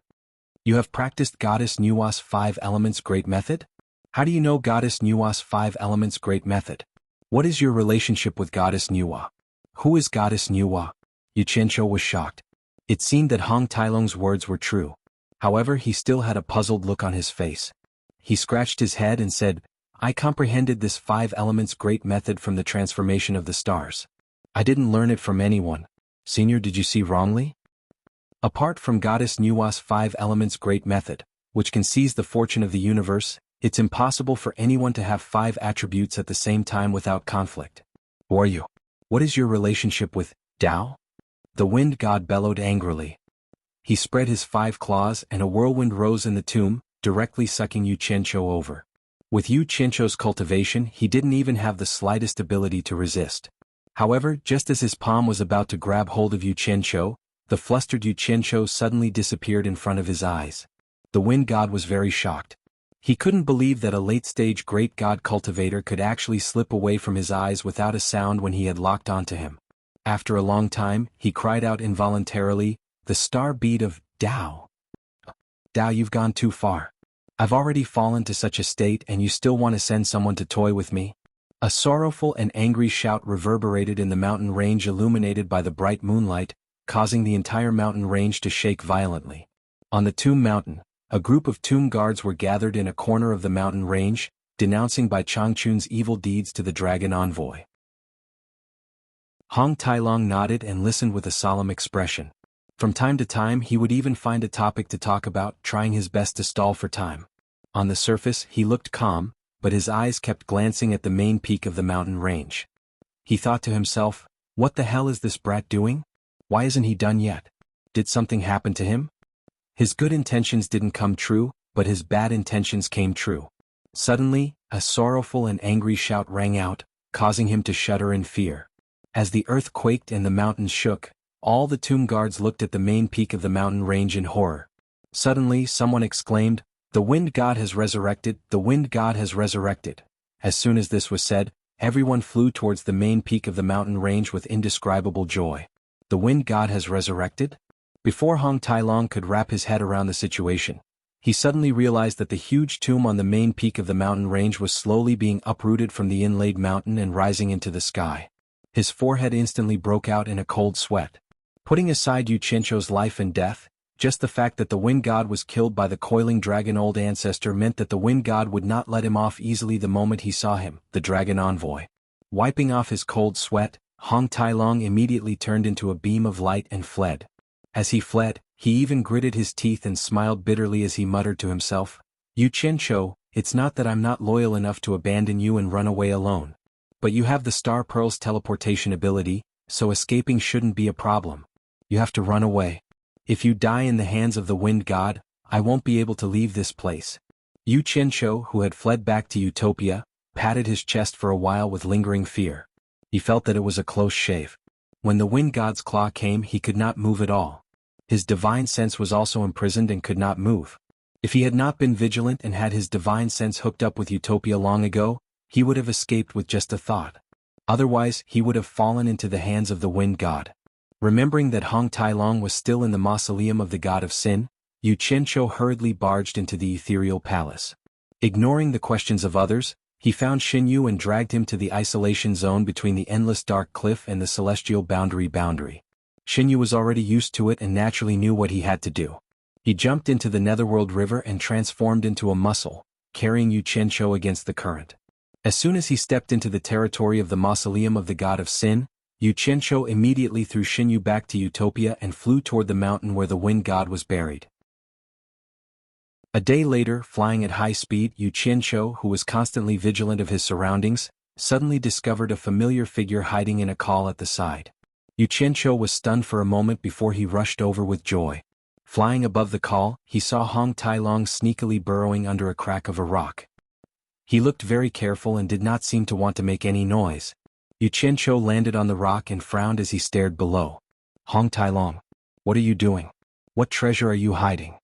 [SPEAKER 1] You have practiced Goddess Nuwa's 5 elements great method? How do you know Goddess Nuwa's 5 elements great method? What is your relationship with Goddess Nuwa? Who is Goddess Nuwa? Xianxia was shocked. It seemed that Hong Tailong's words were true. However, he still had a puzzled look on his face. He scratched his head and said, I comprehended this 5 elements great method from the transformation of the stars. I didn't learn it from anyone. Senior, did you see wrongly? Apart from Goddess Nuwa's 5 elements great method, which can seize the fortune of the universe, it's impossible for anyone to have 5 attributes at the same time without conflict. Who are you? What is your relationship with Tao? The wind god bellowed angrily. He spread his 5 claws and a whirlwind rose in the tomb, directly sucking Xianxia over. With Xianxia's cultivation, he didn't even have the slightest ability to resist. However, just as his palm was about to grab hold of Xianxia, the flustered Yu Qianzhou suddenly disappeared in front of his eyes. The wind god was very shocked. He couldn't believe that a late-stage great god cultivator could actually slip away from his eyes without a sound when he had locked onto him. After a long time, he cried out involuntarily, "The star bead of Dao. Dao, you've gone too far. I've already fallen to such a state and you still want to send someone to toy with me?" A sorrowful and angry shout reverberated in the mountain range illuminated by the bright moonlight, causing the entire mountain range to shake violently. On the Tomb Mountain, a group of tomb guards were gathered in a corner of the mountain range, denouncing Bai Changchun's evil deeds to the dragon envoy. Hong Tailong nodded and listened with a solemn expression. From time to time he would even find a topic to talk about, trying his best to stall for time. On the surface he looked calm, but his eyes kept glancing at the main peak of the mountain range. He thought to himself, what the hell is this brat doing? Why isn't he done yet? Did something happen to him? His good intentions didn't come true, but his bad intentions came true. Suddenly, a sorrowful and angry shout rang out, causing him to shudder in fear. As the earth quaked and the mountains shook, all the tomb guards looked at the main peak of the mountain range in horror. Suddenly someone exclaimed, "The wind god has resurrected, the wind god has resurrected." As soon as this was said, everyone flew towards the main peak of the mountain range with indescribable joy. The wind god has resurrected? Before Hong Tailong could wrap his head around the situation, he suddenly realized that the huge tomb on the main peak of the mountain range was slowly being uprooted from the inlaid mountain and rising into the sky. His forehead instantly broke out in a cold sweat. Putting aside Yu Qianzhou's life and death, just the fact that the wind god was killed by the coiling dragon old ancestor meant that the wind god would not let him off easily the moment he saw him, the dragon envoy. Wiping off his cold sweat, Hong Tailong immediately turned into a beam of light and fled. As he fled, he even gritted his teeth and smiled bitterly as he muttered to himself, "Yu Qianzhou, it's not that I'm not loyal enough to abandon you and run away alone. But you have the Star Pearl's teleportation ability, so escaping shouldn't be a problem. You have to run away. If you die in the hands of the wind god, I won't be able to leave this place." Yu Qianzhou, who had fled back to Utopia, patted his chest for a while with lingering fear. He felt that it was a close shave. When the wind god's claw came, he could not move at all. His divine sense was also imprisoned and could not move. If he had not been vigilant and had his divine sense hooked up with Utopia long ago, he would have escaped with just a thought. Otherwise, he would have fallen into the hands of the wind god. Remembering that Hong Tailong was still in the mausoleum of the god of sin, Yu Qianzhou hurriedly barged into the ethereal palace. Ignoring the questions of others, he found Xinyu and dragged him to the isolation zone between the endless dark cliff and the celestial boundary. Xinyu was already used to it and naturally knew what he had to do. He jumped into the netherworld river and transformed into a mussel, carrying Yu Qianzhou against the current. As soon as he stepped into the territory of the mausoleum of the god of sin, Yu Qianzhou immediately threw Xinyu back to Utopia and flew toward the mountain where the wind god was buried. A day later, flying at high speed, Yu Qianzhou, who was constantly vigilant of his surroundings, suddenly discovered a familiar figure hiding in a call at the side. Yu Qianzhou was stunned for a moment before he rushed over with joy. Flying above the call, he saw Hong Tailong sneakily burrowing under a crack of a rock. He looked very careful and did not seem to want to make any noise. Yu Qianzhou landed on the rock and frowned as he stared below. "Hong Tailong, what are you doing? What treasure are you hiding?"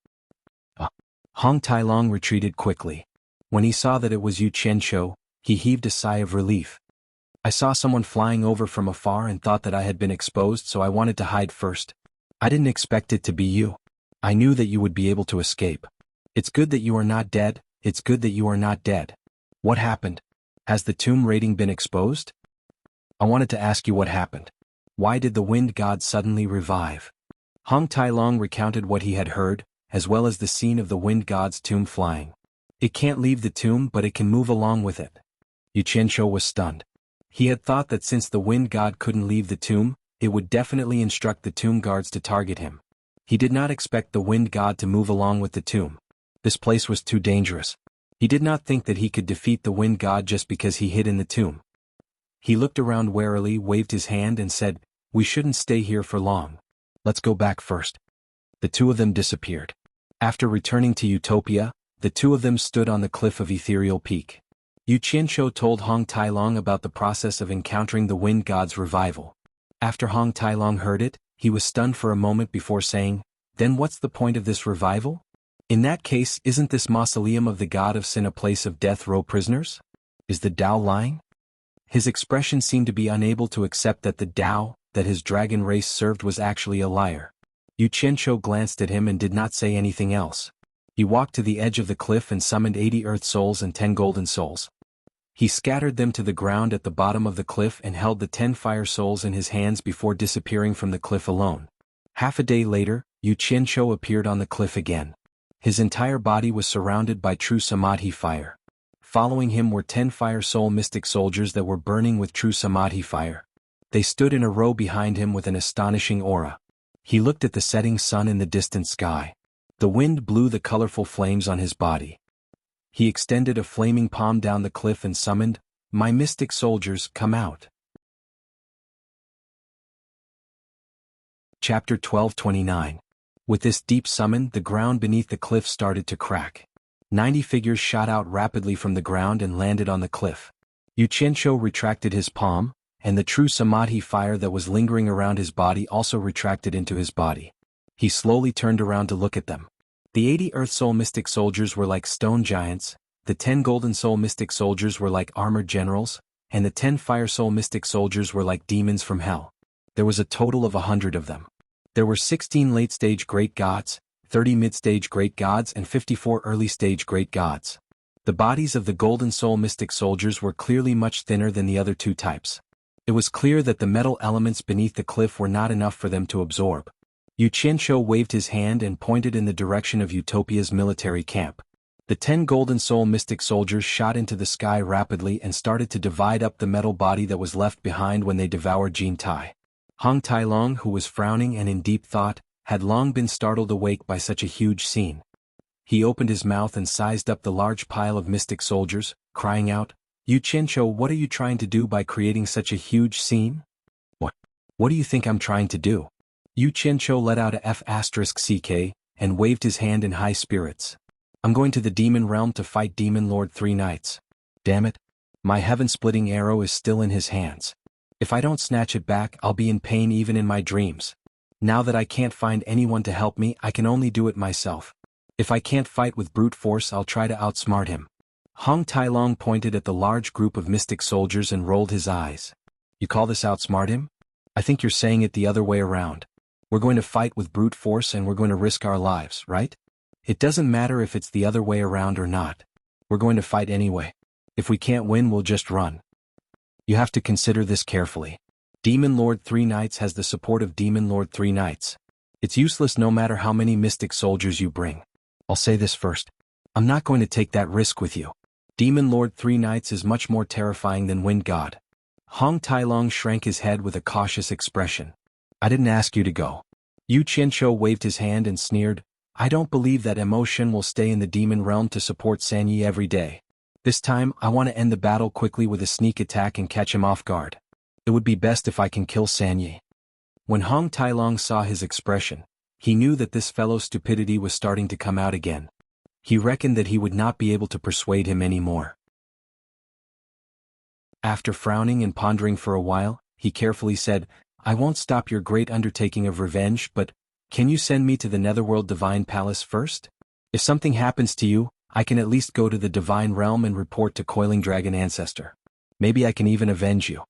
[SPEAKER 1] Hong Tailong retreated quickly. When he saw that it was Yu Qianzhou, he heaved a sigh of relief. "I saw someone flying over from afar and thought that I had been exposed, so I wanted to hide first. I didn't expect it to be you. I knew that you would be able to escape. It's good that you are not dead, it's good that you are not dead. What happened? Has the tomb rating been exposed? I wanted to ask you what happened. Why did the wind god suddenly revive?" Hong Tailong recounted what he had heard, as well as the scene of the wind god's tomb flying. "It can't leave the tomb, but it can move along with it." Yu Qianzhou was stunned. He had thought that since the wind god couldn't leave the tomb, it would definitely instruct the tomb guards to target him. He did not expect the wind god to move along with the tomb. This place was too dangerous. He did not think that he could defeat the wind god just because he hid in the tomb. He looked around warily, waved his hand and said, "We shouldn't stay here for long. Let's go back first." The two of them disappeared. After returning to Utopia, the two of them stood on the cliff of Ethereal Peak. Yu Qianzhou told Hong Tailong about the process of encountering the wind god's revival. After Hong Tailong heard it, He was stunned for a moment before saying, "Then what's the point of this revival? In that case, isn't this mausoleum of the god of sin a place of death row prisoners? Is the Tao lying?" His expression seemed to be unable to accept that the Tao that his dragon race served was actually a liar. Yu Qianzhou glanced at him and did not say anything else. He walked to the edge of the cliff and summoned 80 earth souls and 10 golden souls. He scattered them to the ground at the bottom of the cliff and held the 10 fire souls in his hands before disappearing from the cliff alone. Half a day later, Yu Qianzhou appeared on the cliff again. His entire body was surrounded by true samadhi fire. Following him were 10 fire soul mystic soldiers that were burning with true samadhi fire. They stood in a row behind him with an astonishing aura. He looked at the setting sun in the distant sky. The wind blew the colorful flames on his body. He extended a flaming palm down the cliff and summoned, "My mystic soldiers, come out." Chapter 12:29. With this deep summon, the ground beneath the cliff started to crack. 90 figures shot out rapidly from the ground and landed on the cliff. Yu Qianzhou retracted his palm, and the true samadhi fire that was lingering around his body also retracted into his body. He slowly turned around to look at them. The 80 Earth Soul Mystic Soldiers were like stone giants, the 10 Golden Soul Mystic Soldiers were like armored generals, and the 10 Fire Soul Mystic Soldiers were like demons from hell. There was a total of 100 of them. There were 16 late-stage great gods, 30 mid-stage great gods and 54 early-stage great gods. The bodies of the Golden Soul Mystic Soldiers were clearly much thinner than the other two types. It was clear that the metal elements beneath the cliff were not enough for them to absorb. Yu Qianzhou waved his hand and pointed in the direction of Utopia's military camp. The 10 Golden Soul Mystic Soldiers shot into the sky rapidly and started to divide up the metal body that was left behind when they devoured Jin Tai. Hong Tailong, who was frowning and in deep thought, had long been startled awake by such a huge scene. He opened his mouth and sized up the large pile of mystic soldiers, crying out, "Yu Qianzhou, what are you trying to do by creating such a huge scene?" What do you think I'm trying to do?" Yu Qianzhou let out a F***CK, and waved his hand in high spirits. "I'm going to the demon realm to fight Demon Lord 3 Knights. Damn it. My heaven-splitting arrow is still in his hands. If I don't snatch it back, I'll be in pain even in my dreams. Now that I can't find anyone to help me, I can only do it myself. If I can't fight with brute force, I'll try to outsmart him." Hong Tailong pointed at the large group of mystic soldiers and rolled his eyes. "You call this outsmart him? I think you're saying it the other way around. We're going to fight with brute force and we're going to risk our lives, right? It doesn't matter if it's the other way around or not. We're going to fight anyway. If we can't win, we'll just run. You have to consider this carefully. Demon Lord 3 Knights has the support of Demon Lord 3 Knights. It's useless no matter how many mystic soldiers you bring. I'll say this first. I'm not going to take that risk with you. Demon Lord 3 Knights is much more terrifying than Wind God." Hong Tailong shrank his head with a cautious expression. "I didn't ask you to go." Yu Qianzhou waved his hand and sneered, "I don't believe that Emotion will stay in the demon realm to support Sanyi every day. This time, I want to end the battle quickly with a sneak attack and catch him off guard. It would be best if I can kill Sanyi." When Hong Tailong saw his expression, he knew that this fellow's stupidity was starting to come out again. He reckoned that he would not be able to persuade him anymore. After frowning and pondering for a while, he carefully said, "I won't stop your great undertaking of revenge, but can you send me to the Netherworld Divine Palace first? If something happens to you, I can at least go to the Divine Realm and report to Coiling Dragon Ancestor. Maybe I can even avenge you."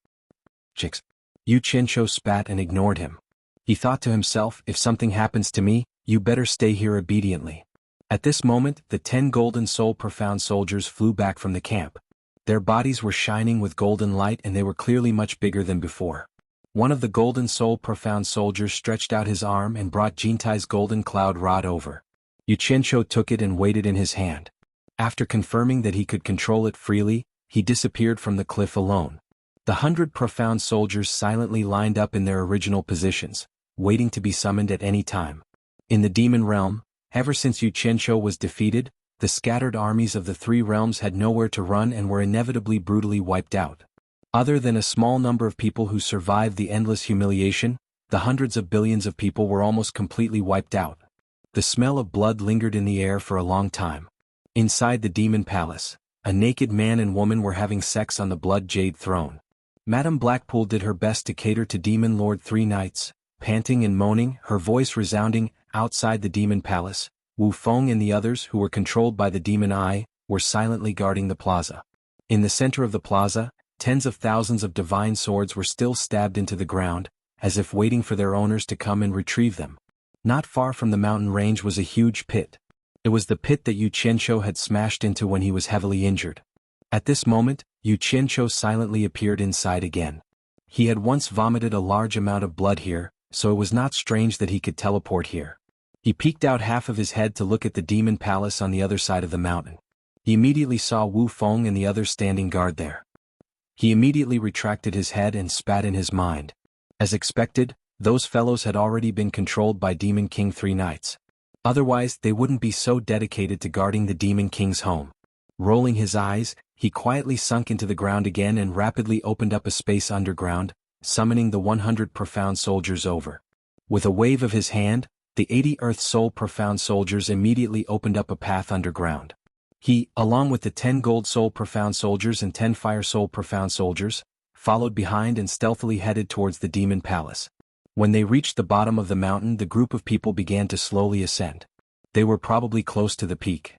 [SPEAKER 1] "Chicks." Yu Qianzhou spat and ignored him. He thought to himself, if something happens to me, you better stay here obediently. At this moment, the 10 Golden Soul Profound Soldiers flew back from the camp. Their bodies were shining with golden light and they were clearly much bigger than before. One of the Golden Soul Profound Soldiers stretched out his arm and brought Jintai's golden cloud rod over. Yu Qianzhou took it and weighed it in his hand. After confirming that he could control it freely, he disappeared from the cliff alone. The 100 Profound Soldiers silently lined up in their original positions, waiting to be summoned at any time. In the demon realm, ever since Yu Qianzhou was defeated, the scattered armies of the 3 realms had nowhere to run and were inevitably brutally wiped out. Other than a small number of people who survived the endless humiliation, the hundreds of billions of people were almost completely wiped out. The smell of blood lingered in the air for a long time. Inside the demon palace, a naked man and woman were having sex on the blood jade throne. Madame Blackpool did her best to cater to Demon Lord 3 Knights, panting and moaning, her voice resounding. Outside the demon palace, Wu Feng and the others, who were controlled by the demon eye, were silently guarding the plaza. In the center of the plaza, tens of thousands of divine swords were still stabbed into the ground, as if waiting for their owners to come and retrieve them. Not far from the mountain range was a huge pit. It was the pit that Yu Qianqiu had smashed into when he was heavily injured. At this moment, Yu Qianqiu silently appeared inside again. He had once vomited a large amount of blood here, so it was not strange that he could teleport here. He peeked out half of his head to look at the demon palace on the other side of the mountain. He immediately saw Wu Feng and the others standing guard there. He immediately retracted his head and spat in his mind. As expected, those fellows had already been controlled by Demon King 3 Knights. Otherwise, they wouldn't be so dedicated to guarding the Demon King's home. Rolling his eyes, he quietly sunk into the ground again and rapidly opened up a space underground, summoning the 100 profound soldiers over. With a wave of his hand, the 80 Earth Soul profound soldiers immediately opened up a path underground. He, along with the 10 Gold Soul profound soldiers and 10 Fire Soul profound soldiers, followed behind and stealthily headed towards the demon palace. When they reached the bottom of the mountain, the group of people began to slowly ascend. They were probably close to the peak.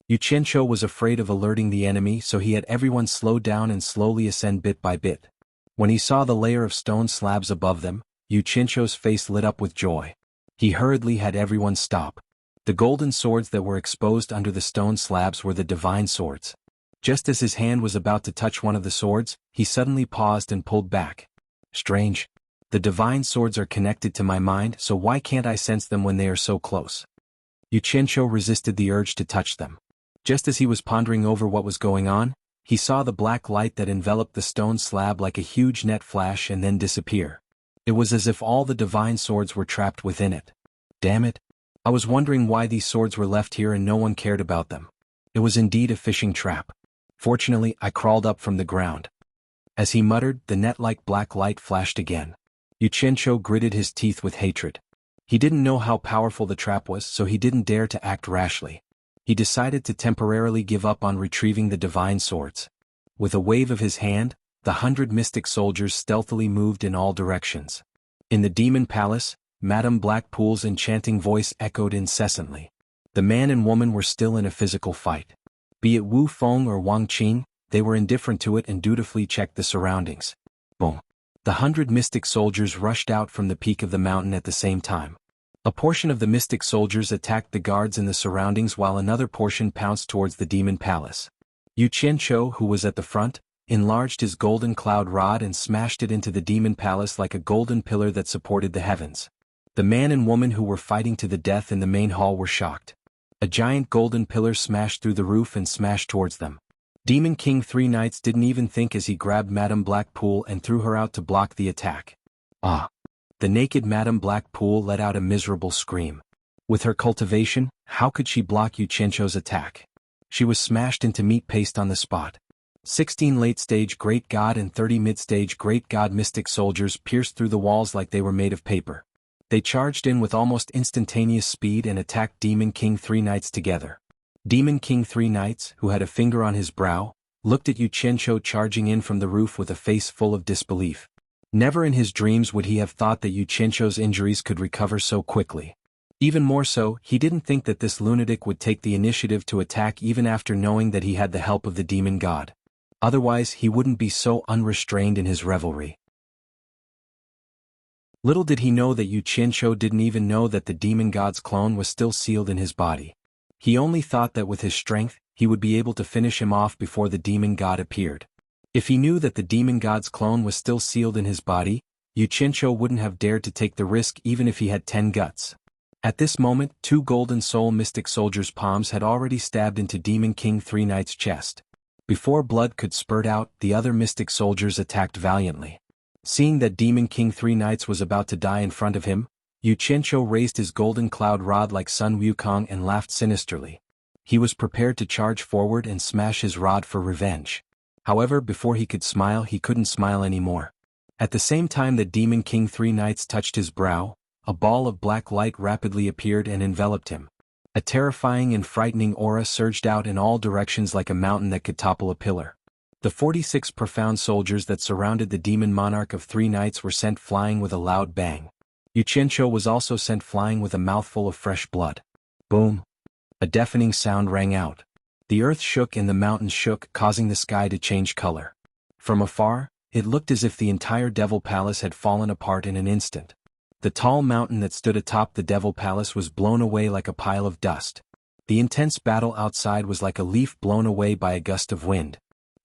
[SPEAKER 1] Yu Qianqiu was afraid of alerting the enemy, so he had everyone slow down and slowly ascend bit by bit. When he saw the layer of stone slabs above them, Yu Qianqiu's face lit up with joy. He hurriedly had everyone stop. The golden swords that were exposed under the stone slabs were the divine swords. Just as his hand was about to touch one of the swords, he suddenly paused and pulled back. Strange. The divine swords are connected to my mind, so why can't I sense them when they are so close? Yu Qianqiu resisted the urge to touch them. Just as he was pondering over what was going on, he saw the black light that enveloped the stone slab like a huge net flash and then disappear. It was as if all the divine swords were trapped within it. Damn it. I was wondering why these swords were left here and no one cared about them. It was indeed a fishing trap. Fortunately, I crawled up from the ground. As he muttered, the net-like black light flashed again. Yu Qianqiu gritted his teeth with hatred. He didn't know how powerful the trap was, so he didn't dare to act rashly. He decided to temporarily give up on retrieving the divine swords. With a wave of his hand, the 100 mystic soldiers stealthily moved in all directions. In the demon palace, Madame Blackpool's enchanting voice echoed incessantly. The man and woman were still in a physical fight. Be it Wu Feng or Wang Qing, they were indifferent to it and dutifully checked the surroundings. Boom. The 100 mystic soldiers rushed out from the peak of the mountain at the same time. A portion of the mystic soldiers attacked the guards in the surroundings while another portion pounced towards the demon palace. Yu Qianqiu, who was at the front, enlarged his golden cloud rod and smashed it into the demon palace like a golden pillar that supported the heavens. The man and woman who were fighting to the death in the main hall were shocked. A giant golden pillar smashed through the roof and smashed towards them. Demon King 3 Knights didn't even think as he grabbed Madame Blackpool and threw her out to block the attack. Ah! The naked Madame Blackpool let out a miserable scream. With her cultivation, how could she block Yu Qianqiu's attack? She was smashed into meat paste on the spot. 16 late-stage Great God and 30 mid-stage Great God mystic soldiers pierced through the walls like they were made of paper. They charged in with almost instantaneous speed and attacked Demon King 3 Knights together. Demon King 3 Knights, who had a finger on his brow, looked at Yu Qianqiu charging in from the roof with a face full of disbelief. Never in his dreams would he have thought that Yu Qianqiu's injuries could recover so quickly. Even more so, he didn't think that this lunatic would take the initiative to attack even after knowing that he had the help of the demon god. Otherwise, he wouldn't be so unrestrained in his revelry. Little did he know that Yu Qianqiu didn't even know that the demon god's clone was still sealed in his body. He only thought that with his strength, he would be able to finish him off before the demon god appeared. If he knew that the demon god's clone was still sealed in his body, Yu Qianqiu wouldn't have dared to take the risk even if he had 10 guts. At this moment, 2 golden soul mystic soldiers' palms had already stabbed into Demon King 3 Knight's chest. Before blood could spurt out, the other mystic soldiers attacked valiantly. Seeing that Demon King 3 Knights was about to die in front of him, Yu Qianqiu raised his golden cloud rod like Sun Wukong and laughed sinisterly. He was prepared to charge forward and smash his rod for revenge. However, before he could smile, he couldn't smile anymore. At the same time that Demon King 3 Knights touched his brow, a ball of black light rapidly appeared and enveloped him. A terrifying and frightening aura surged out in all directions like a mountain that could topple a pillar. The 46 profound soldiers that surrounded the demon monarch of 3 nights were sent flying with a loud bang. Xianxia was also sent flying with a mouthful of fresh blood. Boom! A deafening sound rang out. The earth shook and the mountains shook, causing the sky to change color. From afar, it looked as if the entire Devil Palace had fallen apart in an instant. The tall mountain that stood atop the Devil Palace was blown away like a pile of dust. The intense battle outside was like a leaf blown away by a gust of wind.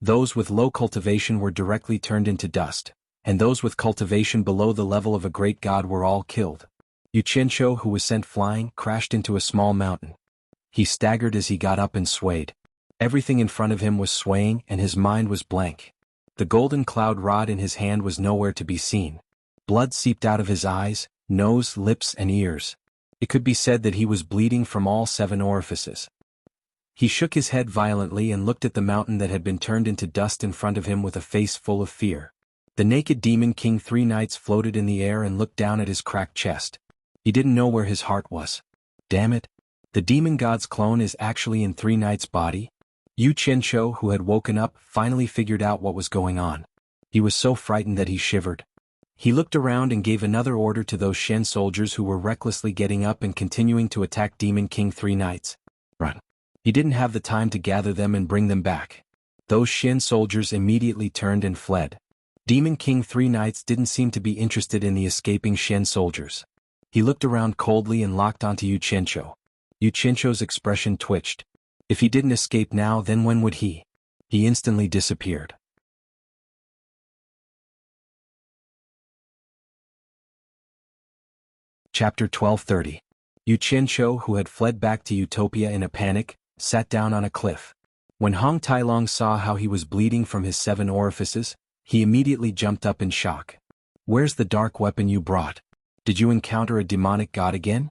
[SPEAKER 1] Those with low cultivation were directly turned into dust, and those with cultivation below the level of a great god were all killed. Xianxia, who was sent flying, crashed into a small mountain. He staggered as he got up and swayed. Everything in front of him was swaying and his mind was blank. The golden cloud rod in his hand was nowhere to be seen. Blood seeped out of his eyes, nose, lips, and ears. It could be said that he was bleeding from all 7 orifices. He shook his head violently and looked at the mountain that had been turned into dust in front of him with a face full of fear. The naked demon king 3 nights floated in the air and looked down at his cracked chest. He didn't know where his heart was. Damn it! The demon god's clone is actually in 3 nights' body? Xianxia, who had woken up, finally figured out what was going on. He was so frightened that he shivered. He looked around and gave another order to those Shen soldiers who were recklessly getting up and continuing to attack Demon King 3 nights. Run! He didn't have the time to gather them and bring them back. Those Shen soldiers immediately turned and fled. Demon King 3 nights didn't seem to be interested in the escaping Shen soldiers. He looked around coldly and locked onto Xianxia. Xianxia's expression twitched. If he didn't escape now, then when would he? He instantly disappeared. Chapter 1230. Xianxia, who had fled back to Utopia in a panic, sat down on a cliff. When Hong Tailong saw how he was bleeding from his 7 orifices, he immediately jumped up in shock. Where's the dark weapon you brought? Did you encounter a demonic god again?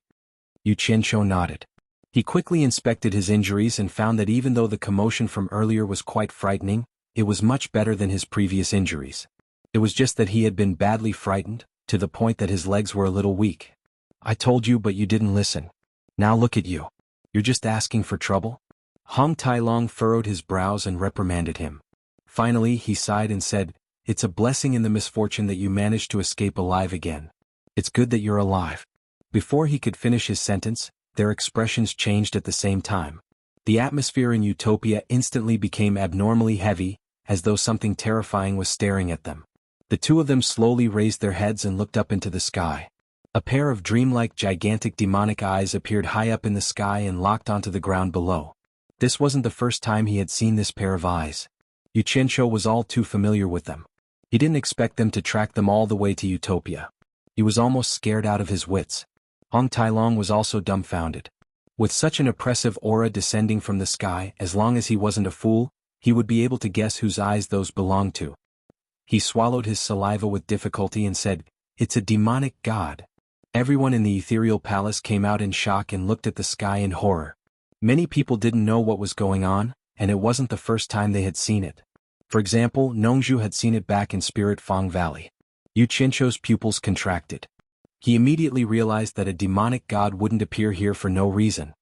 [SPEAKER 1] Xianxia nodded. He quickly inspected his injuries and found that even though the commotion from earlier was quite frightening, it was much better than his previous injuries. It was just that he had been badly frightened, to the point that his legs were a little weak. I told you, but you didn't listen. Now look at you. You're just asking for trouble? Hong Tailong furrowed his brows and reprimanded him. Finally, he sighed and said, It's a blessing in the misfortune that you managed to escape alive again. It's good that you're alive. Before he could finish his sentence, their expressions changed at the same time. The atmosphere in Utopia instantly became abnormally heavy, as though something terrifying was staring at them. The 2 of them slowly raised their heads and looked up into the sky. A pair of dreamlike gigantic demonic eyes appeared high up in the sky and locked onto the ground below. This wasn't the first time he had seen this pair of eyes. Xianxia was all too familiar with them. He didn't expect them to track them all the way to Utopia. He was almost scared out of his wits. Hong Tailong was also dumbfounded. With such an oppressive aura descending from the sky, as long as he wasn't a fool, he would be able to guess whose eyes those belonged to. He swallowed his saliva with difficulty and said, It's a demonic god. Everyone in the ethereal palace came out in shock and looked at the sky in horror. Many people didn't know what was going on, and it wasn't the first time they had seen it. For example, Nongzhu had seen it back in Spirit Fong Valley. Xianxia's pupils contracted. He immediately realized that a demonic god wouldn't appear here for no reason.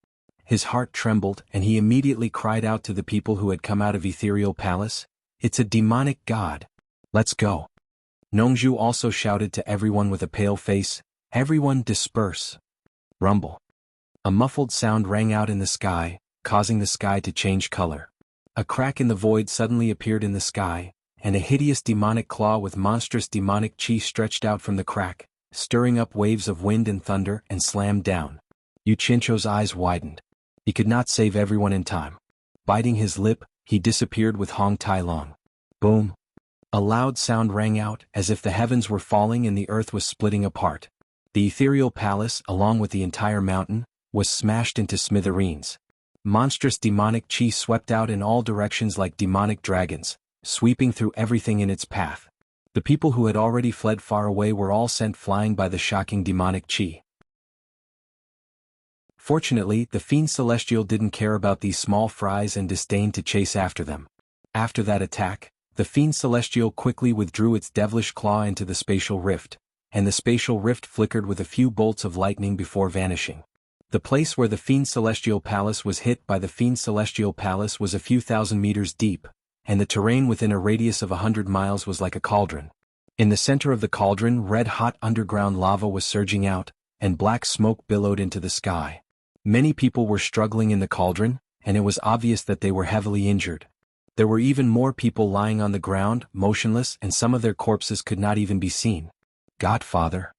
[SPEAKER 1] His heart trembled and he immediately cried out to the people who had come out of Ethereal Palace, It's a demonic god. Let's go. Nongzhu also shouted to everyone with a pale face, Everyone disperse. Rumble. A muffled sound rang out in the sky, causing the sky to change color. A crack in the void suddenly appeared in the sky, and a hideous demonic claw with monstrous demonic chi stretched out from the crack, stirring up waves of wind and thunder, and slammed down. Xianxia's eyes widened. He could not save everyone in time. Biting his lip, he disappeared with Hong Tailong. Boom! A loud sound rang out, as if the heavens were falling and the earth was splitting apart. The ethereal palace, along with the entire mountain, was smashed into smithereens. Monstrous demonic chi swept out in all directions like demonic dragons, sweeping through everything in its path. The people who had already fled far away were all sent flying by the shocking demonic chi. Fortunately, the fiend celestial didn't care about these small fries and disdained to chase after them. After that attack, the fiend celestial quickly withdrew its devilish claw into the spatial rift, and the spatial rift flickered with a few bolts of lightning before vanishing. The place where the fiend celestial palace was hit by the fiend celestial palace was a few thousand meters deep, and the terrain within a radius of 100 miles was like a cauldron. In the center of the cauldron, red-hot underground lava was surging out, and black smoke billowed into the sky. Many people were struggling in the cauldron, and it was obvious that they were heavily injured. There were even more people lying on the ground, motionless, and some of their corpses could not even be seen. Godfather.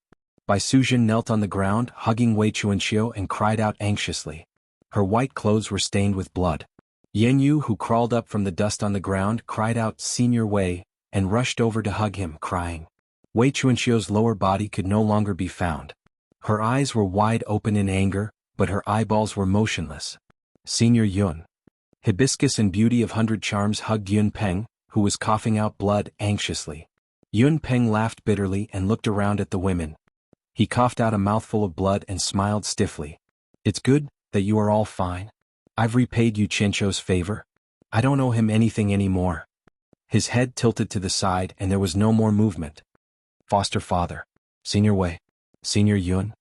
[SPEAKER 1] Bai Suzhen knelt on the ground, hugging Wei Chuanxiu, and cried out anxiously. Her white clothes were stained with blood. Yan Yu, who crawled up from the dust on the ground, cried out, "Senior Wei," and rushed over to hug him, crying. Wei Chuanxiu's lower body could no longer be found. Her eyes were wide open in anger, but her eyeballs were motionless. Senior Yun. Hibiscus and Beauty of 100 Charms hugged Yun Peng, who was coughing out blood, anxiously. Yun Peng laughed bitterly and looked around at the women. He coughed out a mouthful of blood and smiled stiffly. "It's good that you are all fine. I've repaid you Qianqiu's favor. I don't owe him anything anymore." His head tilted to the side and there was no more movement. "Foster father. Senior Wei. Senior Yun."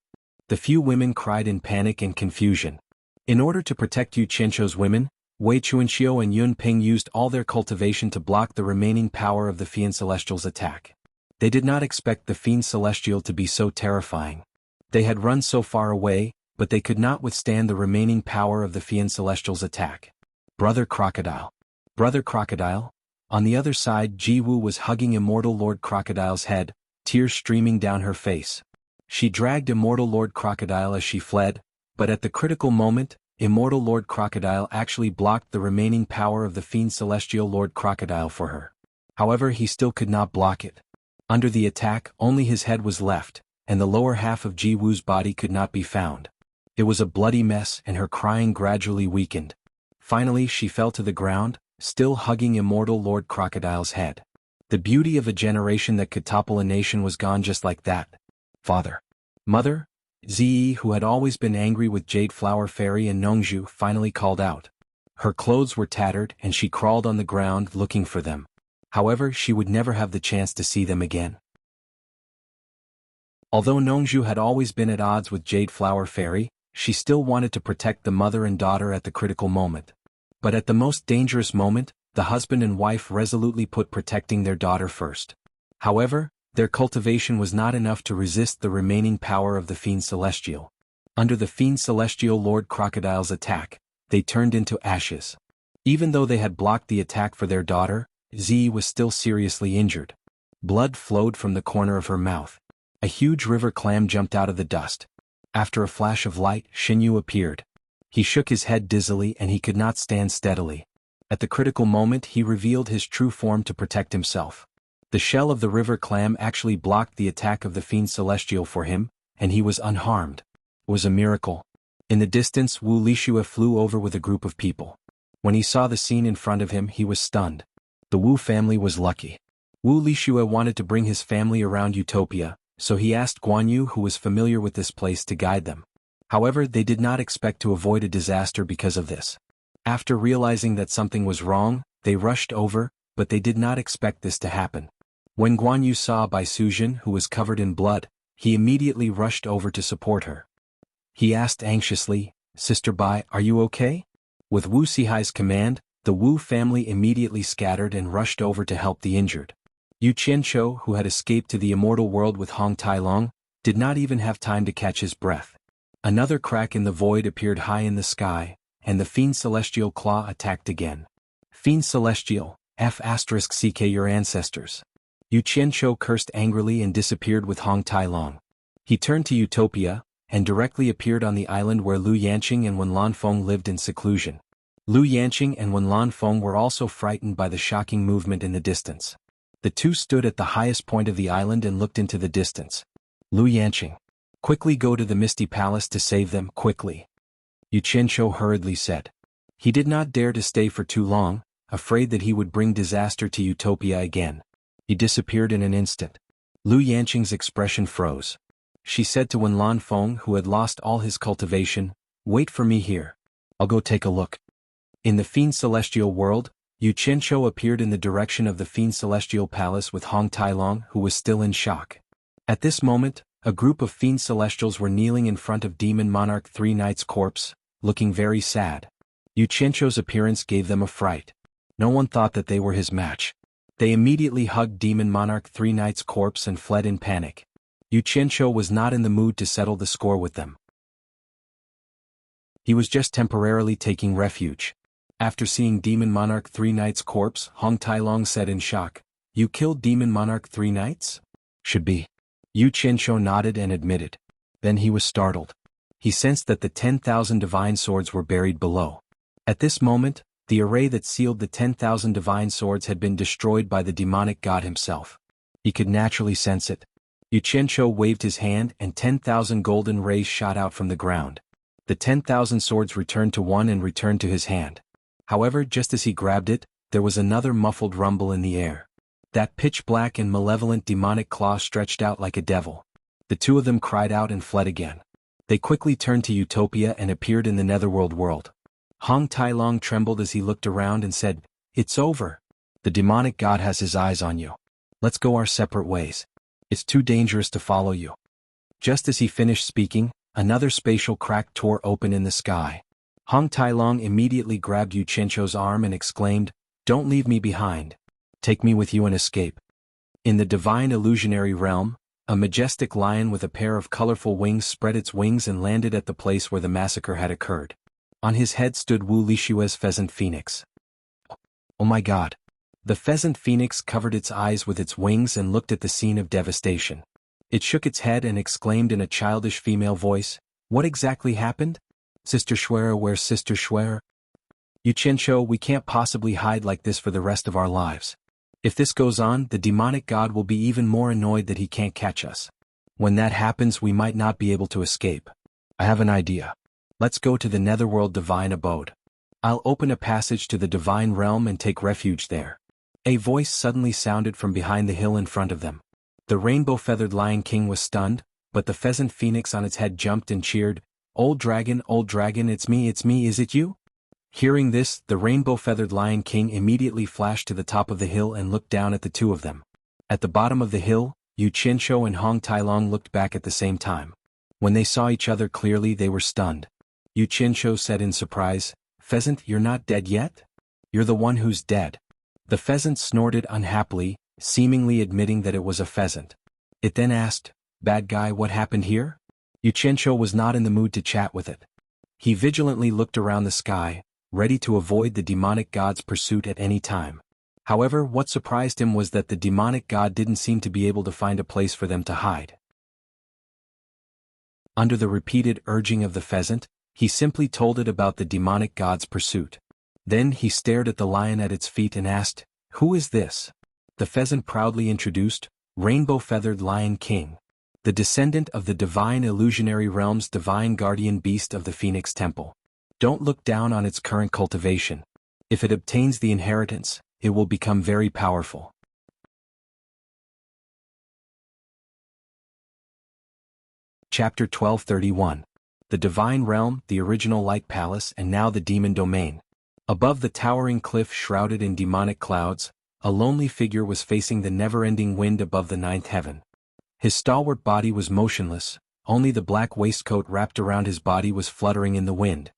[SPEAKER 1] The few women cried in panic and confusion. In order to protect Yu Qianqiu's women, Wei Chuanxiu and Yun Ping used all their cultivation to block the remaining power of the Fiend Celestial's attack. They did not expect the Fiend Celestial to be so terrifying. They had run so far away, but they could not withstand the remaining power of the Fiend Celestial's attack. Brother Crocodile. Brother Crocodile? On the other side, Jiwu was hugging Immortal Lord Crocodile's head, tears streaming down her face. She dragged Immortal Lord Crocodile as she fled, but at the critical moment, Immortal Lord Crocodile actually blocked the remaining power of the Fiend Celestial Lord Crocodile for her. However, he still could not block it. Under the attack, only his head was left, and the lower half of Jiwu's body could not be found. It was a bloody mess and her crying gradually weakened. Finally she fell to the ground, still hugging Immortal Lord Crocodile's head. The beauty of a generation that could topple a nation was gone just like that. Father. Mother? Ziyi, who had always been angry with Jade Flower Fairy and Nongzhu, finally called out. Her clothes were tattered and she crawled on the ground looking for them. However, she would never have the chance to see them again. Although Nongzhu had always been at odds with Jade Flower Fairy, she still wanted to protect the mother and daughter at the critical moment. But at the most dangerous moment, the husband and wife resolutely put protecting their daughter first. However, their cultivation was not enough to resist the remaining power of the Fiend Celestial. Under the Fiend Celestial Lord Crocodile's attack, they turned into ashes. Even though they had blocked the attack for their daughter, Ziyi was still seriously injured. Blood flowed from the corner of her mouth. A huge river clam jumped out of the dust. After a flash of light, Xinyu appeared. He shook his head dizzily and he could not stand steadily. At the critical moment he revealed his true form to protect himself. The shell of the river clam actually blocked the attack of the Fiend Celestial for him, and he was unharmed. It was a miracle. In the distance, Wu Lixue flew over with a group of people. When he saw the scene in front of him, he was stunned. The Wu family was lucky. Wu Lixue wanted to bring his family around Utopia, so he asked Guan Yu, who was familiar with this place, to guide them. However, they did not expect to avoid a disaster because of this. After realizing that something was wrong, they rushed over, but they did not expect this to happen. When Guan Yu saw Bai Suzhen, who was covered in blood, he immediately rushed over to support her. He asked anxiously, "Sister Bai, are you okay?" With Wu Sihai's command, the Wu family immediately scattered and rushed over to help the injured. Yu Qianqiu, who had escaped to the immortal world with Hong Tailong, did not even have time to catch his breath. Another crack in the void appeared high in the sky, and the Fiend Celestial Claw attacked again. Fiend Celestial, F***CK your ancestors. Yu Qianqiu cursed angrily and disappeared with Hong Tailong. He turned to Utopia, and directly appeared on the island where Lu Yanqing and Wen Lanfeng lived in seclusion. Lu Yanqing and Wen Lanfeng were also frightened by the shocking movement in the distance. The two stood at the highest point of the island and looked into the distance. Lu Yanqing. Quickly go to the Misty Palace to save them, quickly. Yu Qianqiu hurriedly said. He did not dare to stay for too long, afraid that he would bring disaster to Utopia again. He disappeared in an instant. Lu Yanqing's expression froze. She said to Wen Lanfeng, who had lost all his cultivation, "Wait for me here. I'll go take a look." In the Fiend Celestial world, Yu Qianqiu appeared in the direction of the Fiend Celestial Palace with Hong Tailong, who was still in shock. At this moment, a group of Fiend Celestials were kneeling in front of Demon Monarch 3 Knight's corpse, looking very sad. Yu Qianqiu's appearance gave them a fright. No one thought that they were his match. They immediately hugged Demon Monarch Three Knights' corpse and fled in panic. Xianxia was not in the mood to settle the score with them. He was just temporarily taking refuge. After seeing Demon Monarch Three Knights' corpse, Hong Tailong said in shock, "You killed Demon Monarch Three Knights?" "Should be." Xianxia nodded and admitted. Then he was startled. He sensed that the 10,000 divine swords were buried below. At this moment, the array that sealed the 10,000 divine swords had been destroyed by the demonic god himself. He could naturally sense it. Xianxia waved his hand and 10,000 golden rays shot out from the ground. The 10,000 swords returned to one and returned to his hand. However, just as he grabbed it, there was another muffled rumble in the air. That pitch-black and malevolent demonic claw stretched out like a devil. The two of them cried out and fled again. They quickly turned to Utopia and appeared in the Netherworld world. Hong Tailong trembled as he looked around and said, "It's over. The demonic god has his eyes on you. Let's go our separate ways. It's too dangerous to follow you." Just as he finished speaking, another spatial crack tore open in the sky. Hong Tailong immediately grabbed Xianxia's arm and exclaimed, "Don't leave me behind. Take me with you and escape." In the divine illusionary realm, a majestic lion with a pair of colorful wings spread its wings and landed at the place where the massacre had occurred. On his head stood Wu Lishue's pheasant phoenix. "Oh my god." The pheasant phoenix covered its eyes with its wings and looked at the scene of devastation. It shook its head and exclaimed in a childish female voice, "What exactly happened? Sister Schwere, where's Sister Schwere? Xianxia, we can't possibly hide like this for the rest of our lives. If this goes on, the demonic god will be even more annoyed that he can't catch us. When that happens, we might not be able to escape. I have an idea. Let's go to the Netherworld divine abode. I'll open a passage to the divine realm and take refuge there." A voice suddenly sounded from behind the hill in front of them. The rainbow-feathered Lion King was stunned, but the pheasant phoenix on its head jumped and cheered, old dragon, it's me, is it you?" Hearing this, the rainbow-feathered Lion King immediately flashed to the top of the hill and looked down at the two of them. At the bottom of the hill, Xianxia and Hong Tailong looked back at the same time. When they saw each other clearly, they were stunned. Xianxia said in surprise, "Pheasant, you're not dead yet? You're the one who's dead." The pheasant snorted unhappily, seemingly admitting that it was a pheasant. It then asked, "Bad guy, what happened here?" Xianxia was not in the mood to chat with it. He vigilantly looked around the sky, ready to avoid the demonic god's pursuit at any time. However, what surprised him was that the demonic god didn't seem to be able to find a place for them to hide. Under the repeated urging of the pheasant, he simply told it about the demonic god's pursuit. Then he stared at the lion at its feet and asked, "Who is this?" The pheasant proudly introduced, Rainbow-Feathered Lion King, the descendant of the divine illusionary realm's divine guardian beast of the Phoenix Temple. Don't look down on its current cultivation. If it obtains the inheritance, it will become very powerful. Chapter 1231. The Divine Realm, the original Light Palace, and now the Demon Domain. Above the towering cliff shrouded in demonic clouds, a lonely figure was facing the never-ending wind above the ninth heaven. His stalwart body was motionless, only the black waistcoat wrapped around his body was fluttering in the wind.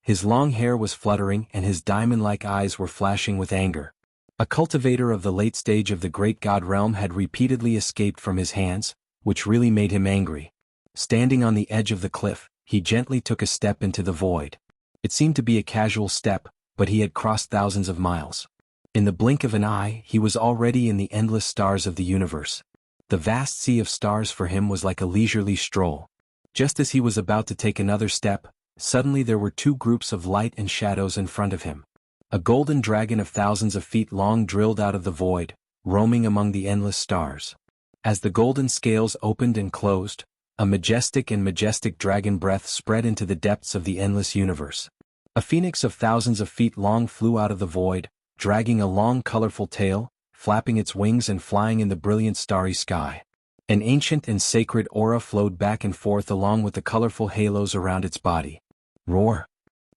[SPEAKER 1] His long hair was fluttering and his diamond-like eyes were flashing with anger. A cultivator of the late stage of the great god realm had repeatedly escaped from his hands, which really made him angry. Standing on the edge of the cliff, he gently took a step into the void. It seemed to be a casual step, but he had crossed thousands of miles. In the blink of an eye, he was already in the endless stars of the universe. The vast sea of stars for him was like a leisurely stroll. Just as he was about to take another step, suddenly there were two groups of light and shadows in front of him. A golden dragon of thousands of feet long drilled out of the void, roaming among the endless stars. As the golden scales opened and closed, a majestic dragon breath spread into the depths of the endless universe. A phoenix of thousands of feet long flew out of the void, dragging a long colorful tail, flapping its wings and flying in the brilliant starry sky. An ancient and sacred aura flowed back and forth along with the colorful halos around its body. Roar!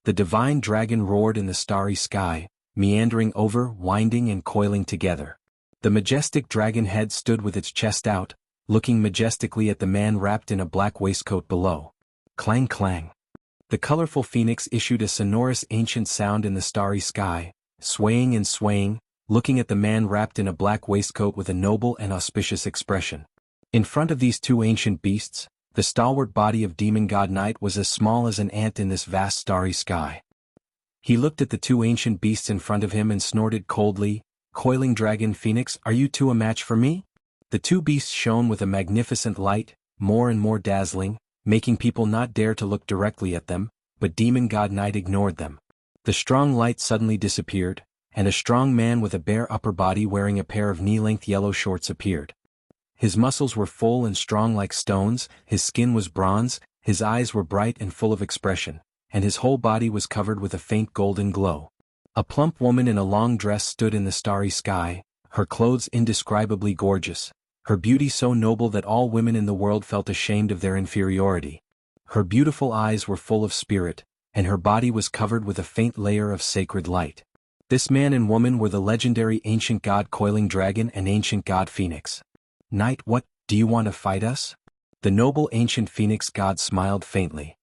[SPEAKER 1] The divine dragon roared in the starry sky, meandering over, winding and coiling together. The majestic dragon head stood with its chest out, looking majestically at the man wrapped in a black waistcoat below. Clang clang. The colorful phoenix issued a sonorous ancient sound in the starry sky, swaying and swaying, looking at the man wrapped in a black waistcoat with a noble and auspicious expression. In front of these two ancient beasts, the stalwart body of demon god Knight was as small as an ant in this vast starry sky. He looked at the two ancient beasts in front of him and snorted coldly, "Coiling dragon Phoenix, are you two a match for me?" The two beasts shone with a magnificent light, more and more dazzling, making people not dare to look directly at them, but demon god Knight ignored them. The strong light suddenly disappeared, and a strong man with a bare upper body wearing a pair of knee-length yellow shorts appeared. His muscles were full and strong like stones, his skin was bronze, his eyes were bright and full of expression, and his whole body was covered with a faint golden glow. A plump woman in a long dress stood in the starry sky, her clothes indescribably gorgeous, her beauty so noble that all women in the world felt ashamed of their inferiority. Her beautiful eyes were full of spirit, and her body was covered with a faint layer of sacred light. This man and woman were the legendary ancient god Coiling Dragon and ancient god Phoenix. "Knight, what, do you want to fight us?" The noble ancient Phoenix god smiled faintly.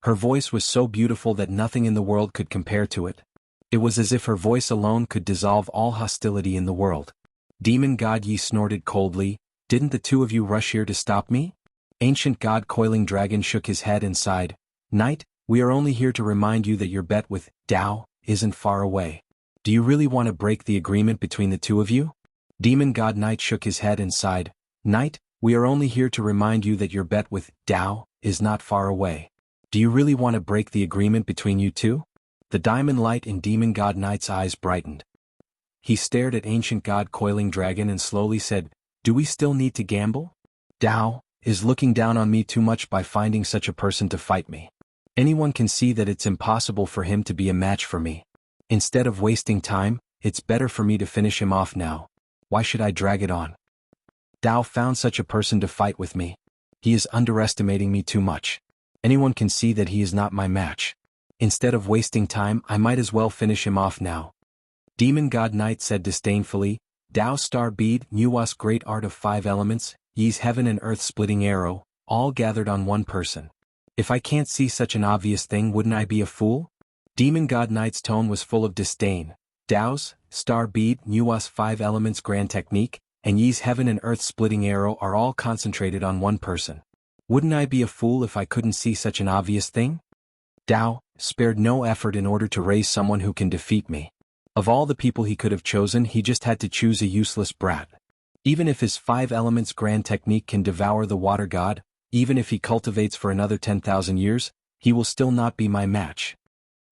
[SPEAKER 1] Her voice was so beautiful that nothing in the world could compare to it. It was as if her voice alone could dissolve all hostility in the world. Demon god Yi snorted coldly, "Didn't the two of you rush here to stop me?" Ancient god Coiling Dragon shook his head and sighed, "Knight, we are only here to remind you that your bet with Tao isn't far away. Do you really want to break the agreement between the two of you?" Demon god Knight shook his head and sighed, "Knight, we are only here to remind you that your bet with Tao is not far away. Do you really want to break the agreement between you two?" The diamond light in demon god Knight's eyes brightened. He stared at ancient god Coiling Dragon and slowly said, "Do we still need to gamble? Tao is looking down on me too much by finding such a person to fight me. Anyone can see that it's impossible for him to be a match for me. Instead of wasting time, it's better for me to finish him off now. Why should I drag it on? Tao found such a person to fight with me. He is underestimating me too much. Anyone can see that he is not my match. Instead of wasting time, I might as well finish him off now." Demon god Knight said disdainfully, "Tao star bead, Nuwa's great art of 5 elements, Yi's heaven and earth splitting arrow, all gathered on one person. If I can't see such an obvious thing, wouldn't I be a fool?" Demon god Knight's tone was full of disdain. "Tao's star bead, Nuwa's 5 elements grand technique, and Yi's heaven and earth splitting arrow are all concentrated on one person. Wouldn't I be a fool if I couldn't see such an obvious thing? Tao spared no effort in order to raise someone who can defeat me. Of all the people he could have chosen, he just had to choose a useless brat. Even if his 5 elements grand technique can devour the water god, even if he cultivates for another 10,000 years, he will still not be my match."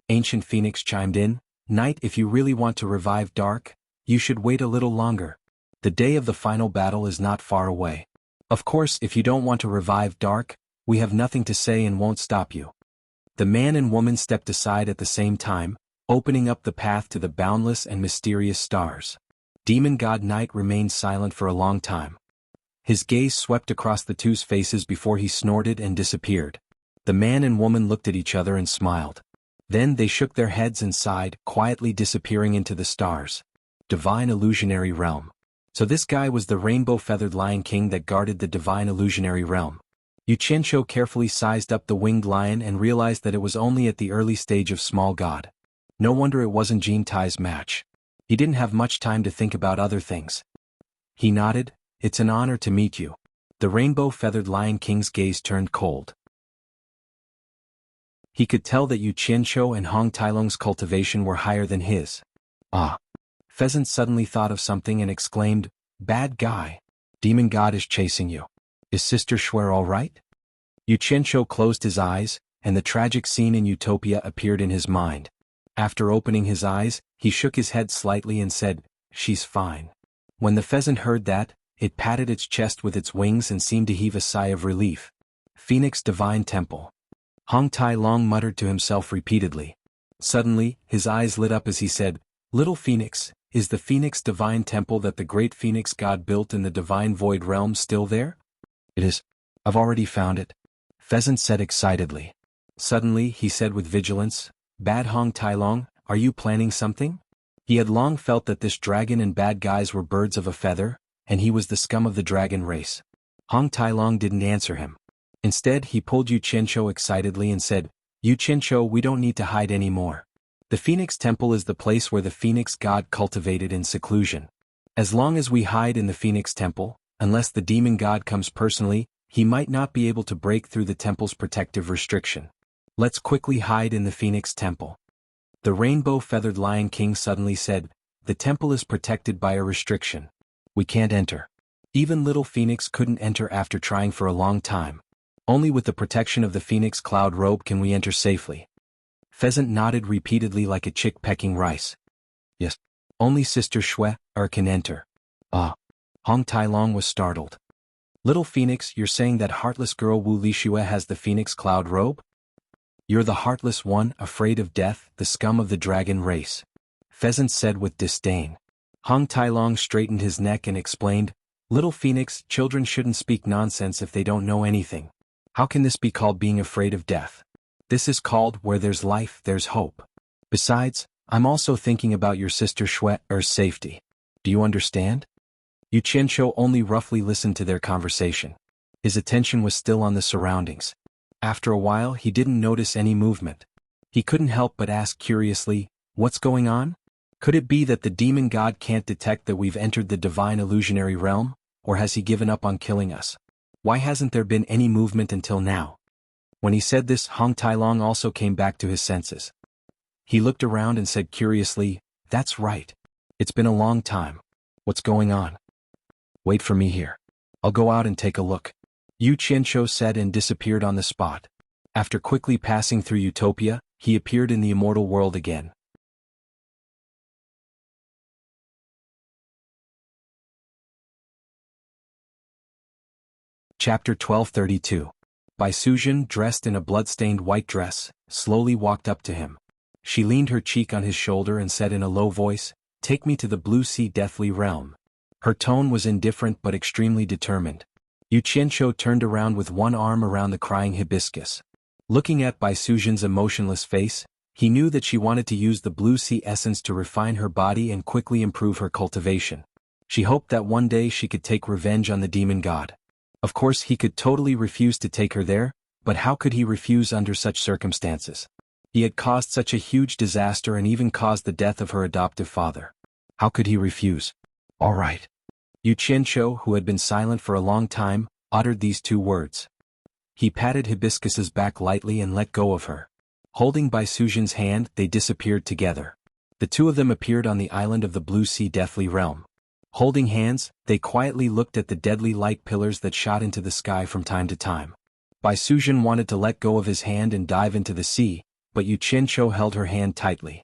[SPEAKER 1] Ancient Phoenix chimed in, "Knight, if you really want to revive Dark, you should wait a little longer. The day of the final battle is not far away. Of course, if you don't want to revive Dark, we have nothing to say and won't stop you." The man and woman stepped aside at the same time, opening up the path to the boundless and mysterious stars. Demon god Knight remained silent for a long time. His gaze swept across the two's faces before he snorted and disappeared. The man and woman looked at each other and smiled. Then they shook their heads and sighed, quietly disappearing into the stars. Divine illusionary realm. So this guy was the rainbow-feathered lion king that guarded the divine illusionary realm. Xianxia carefully sized up the winged lion and realized that it was only at the early stage of small god. No wonder it wasn't Jin Tai's match. He didn't have much time to think about other things. He nodded, "It's an honor to meet you." The rainbow-feathered lion king's gaze turned cold. He could tell that Xianxia and Hong Tailong's cultivation were higher than his. "Ah." Pheasant suddenly thought of something and exclaimed, "Bad guy. Demon god is chasing you. Is Sister Schwer all right?" Xianxia closed his eyes, and the tragic scene in Utopia appeared in his mind. After opening his eyes, he shook his head slightly and said, "She's fine." When the pheasant heard that, it patted its chest with its wings and seemed to heave a sigh of relief. Phoenix Divine Temple. Hong Tai Long muttered to himself repeatedly. Suddenly, his eyes lit up as he said, "Little Phoenix, is the Phoenix Divine Temple that the great Phoenix god built in the Divine Void Realm still there?" "It is. I've already found it," Pheasant said excitedly. Suddenly, he said with vigilance, "Bad Hong Tai Long, are you planning something?" He had long felt that this dragon and bad guys were birds of a feather, and he was the scum of the dragon race. Hong Tai Long didn't answer him. Instead, he pulled Xianxia excitedly and said, "Xianxia, we don't need to hide anymore. The Phoenix Temple is the place where the Phoenix god cultivated in seclusion. As long as we hide in the Phoenix Temple, unless the demon god comes personally, he might not be able to break through the temple's protective restriction. Let's quickly hide in the Phoenix Temple. The rainbow-feathered Lion King suddenly said, "The temple is protected by a restriction. We can't enter." Even little Phoenix couldn't enter after trying for a long time. Only with the protection of the Phoenix cloud robe can we enter safely. Pheasant nodded repeatedly like a chick pecking rice. Yes. Only Sister Xue can enter. Ah. Hong Tai-long was startled. Little Phoenix, you're saying that heartless girl Wu Lixue has the Phoenix cloud robe? You're the heartless one, afraid of death, the scum of the dragon race. Pheasant said with disdain. Hong Tai-long straightened his neck and explained, Little Phoenix, children shouldn't speak nonsense if they don't know anything. How can this be called being afraid of death? This is called where there's life, there's hope. Besides, I'm also thinking about your sister Xue's safety. Do you understand? Yu Qianzhou only roughly listened to their conversation. His attention was still on the surroundings. After a while he didn't notice any movement. He couldn't help but ask curiously, what's going on? Could it be that the demon god can't detect that we've entered the divine illusionary realm, or has he given up on killing us? Why hasn't there been any movement until now? When he said this, Hong Tai-long also came back to his senses. He looked around and said curiously, that's right. It's been a long time. What's going on? Wait for me here. I'll go out and take a look. Yu Qianzhou said and disappeared on the spot. After quickly passing through Utopia, he appeared in the immortal world again. Chapter 1232. Bai Suzhen, dressed in a blood-stained white dress, slowly walked up to him. She leaned her cheek on his shoulder and said in a low voice, "Take me to the Blue Sea Deathly Realm." Her tone was indifferent but extremely determined. Yu Qianzhou turned around with one arm around the crying hibiscus. Looking at Bai Suzhen's emotionless face, he knew that she wanted to use the Blue Sea essence to refine her body and quickly improve her cultivation. She hoped that one day she could take revenge on the demon god. Of course he could totally refuse to take her there, but how could he refuse under such circumstances? He had caused such a huge disaster and even caused the death of her adoptive father. How could he refuse? All right. Yu Qianzhou, who had been silent for a long time, uttered these two words. He patted Hibiscus's back lightly and let go of her. Holding Bai Suzhen's hand, they disappeared together. The two of them appeared on the island of the Blue Sea Deathly Realm. Holding hands, they quietly looked at the deadly light pillars that shot into the sky from time to time. Bai Suzhen wanted to let go of his hand and dive into the sea, but Yu Qianzhou held her hand tightly.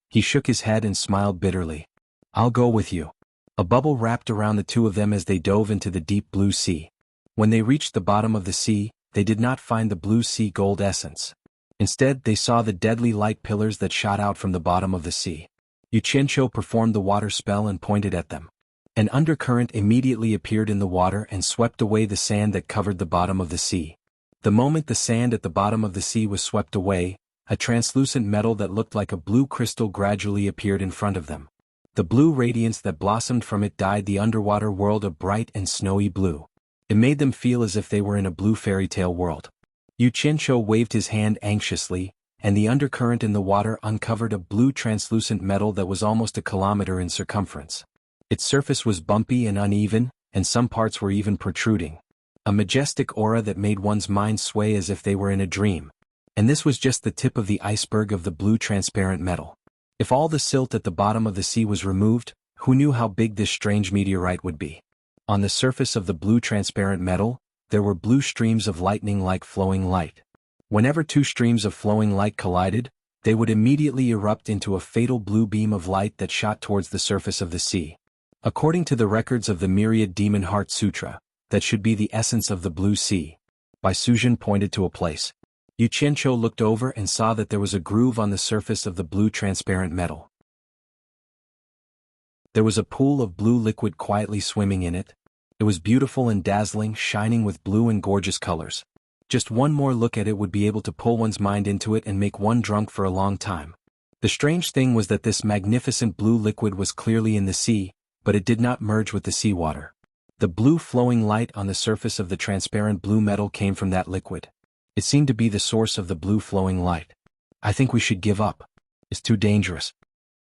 [SPEAKER 1] He shook his head and smiled bitterly. I'll go with you. A bubble wrapped around the two of them as they dove into the deep blue sea. When they reached the bottom of the sea, they did not find the blue sea gold essence. Instead, they saw the deadly light pillars that shot out from the bottom of the sea. Yu Qianzhou performed the water spell and pointed at them. An undercurrent immediately appeared in the water and swept away the sand that covered the bottom of the sea. The moment the sand at the bottom of the sea was swept away, a translucent metal that looked like a blue crystal gradually appeared in front of them. The blue radiance that blossomed from it dyed the underwater world a bright and snowy blue. It made them feel as if they were in a blue fairy tale world. Yu Qianzhou waved his hand anxiously, and the undercurrent in the water uncovered a blue translucent metal that was almost a kilometer in circumference. Its surface was bumpy and uneven, and some parts were even protruding. A majestic aura that made one's mind sway as if they were in a dream. And this was just the tip of the iceberg of the blue transparent metal. If all the silt at the bottom of the sea was removed, who knew how big this strange meteorite would be? On the surface of the blue transparent metal, there were blue streams of lightning-like flowing light. Whenever two streams of flowing light collided, they would immediately erupt into a fatal blue beam of light that shot towards the surface of the sea. According to the records of the Myriad Demon Heart Sutra, that should be the essence of the blue sea. Bai Suzhen pointed to a place. Yu Qianzhou looked over and saw that there was a groove on the surface of the blue transparent metal. There was a pool of blue liquid quietly swimming in it. It was beautiful and dazzling, shining with blue and gorgeous colors. Just one more look at it would be able to pull one's mind into it and make one drunk for a long time. The strange thing was that this magnificent blue liquid was clearly in the sea, but it did not merge with the seawater. The blue flowing light on the surface of the transparent blue metal came from that liquid. It seemed to be the source of the blue flowing light. I think we should give up. It's too dangerous.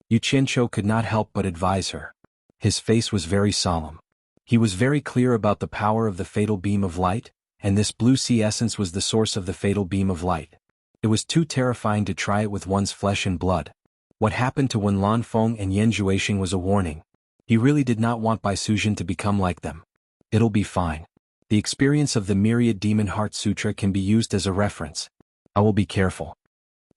[SPEAKER 1] Yu Qianqiu could not help but advise her. His face was very solemn. He was very clear about the power of the fatal beam of light, and this blue sea essence was the source of the fatal beam of light. It was too terrifying to try it with one's flesh and blood. What happened to Wen Lanfeng and Yan Zhuixing was a warning. He really did not want Bai Sujin to become like them. It'll be fine. The experience of the Myriad Demon Heart Sutra can be used as a reference. I will be careful.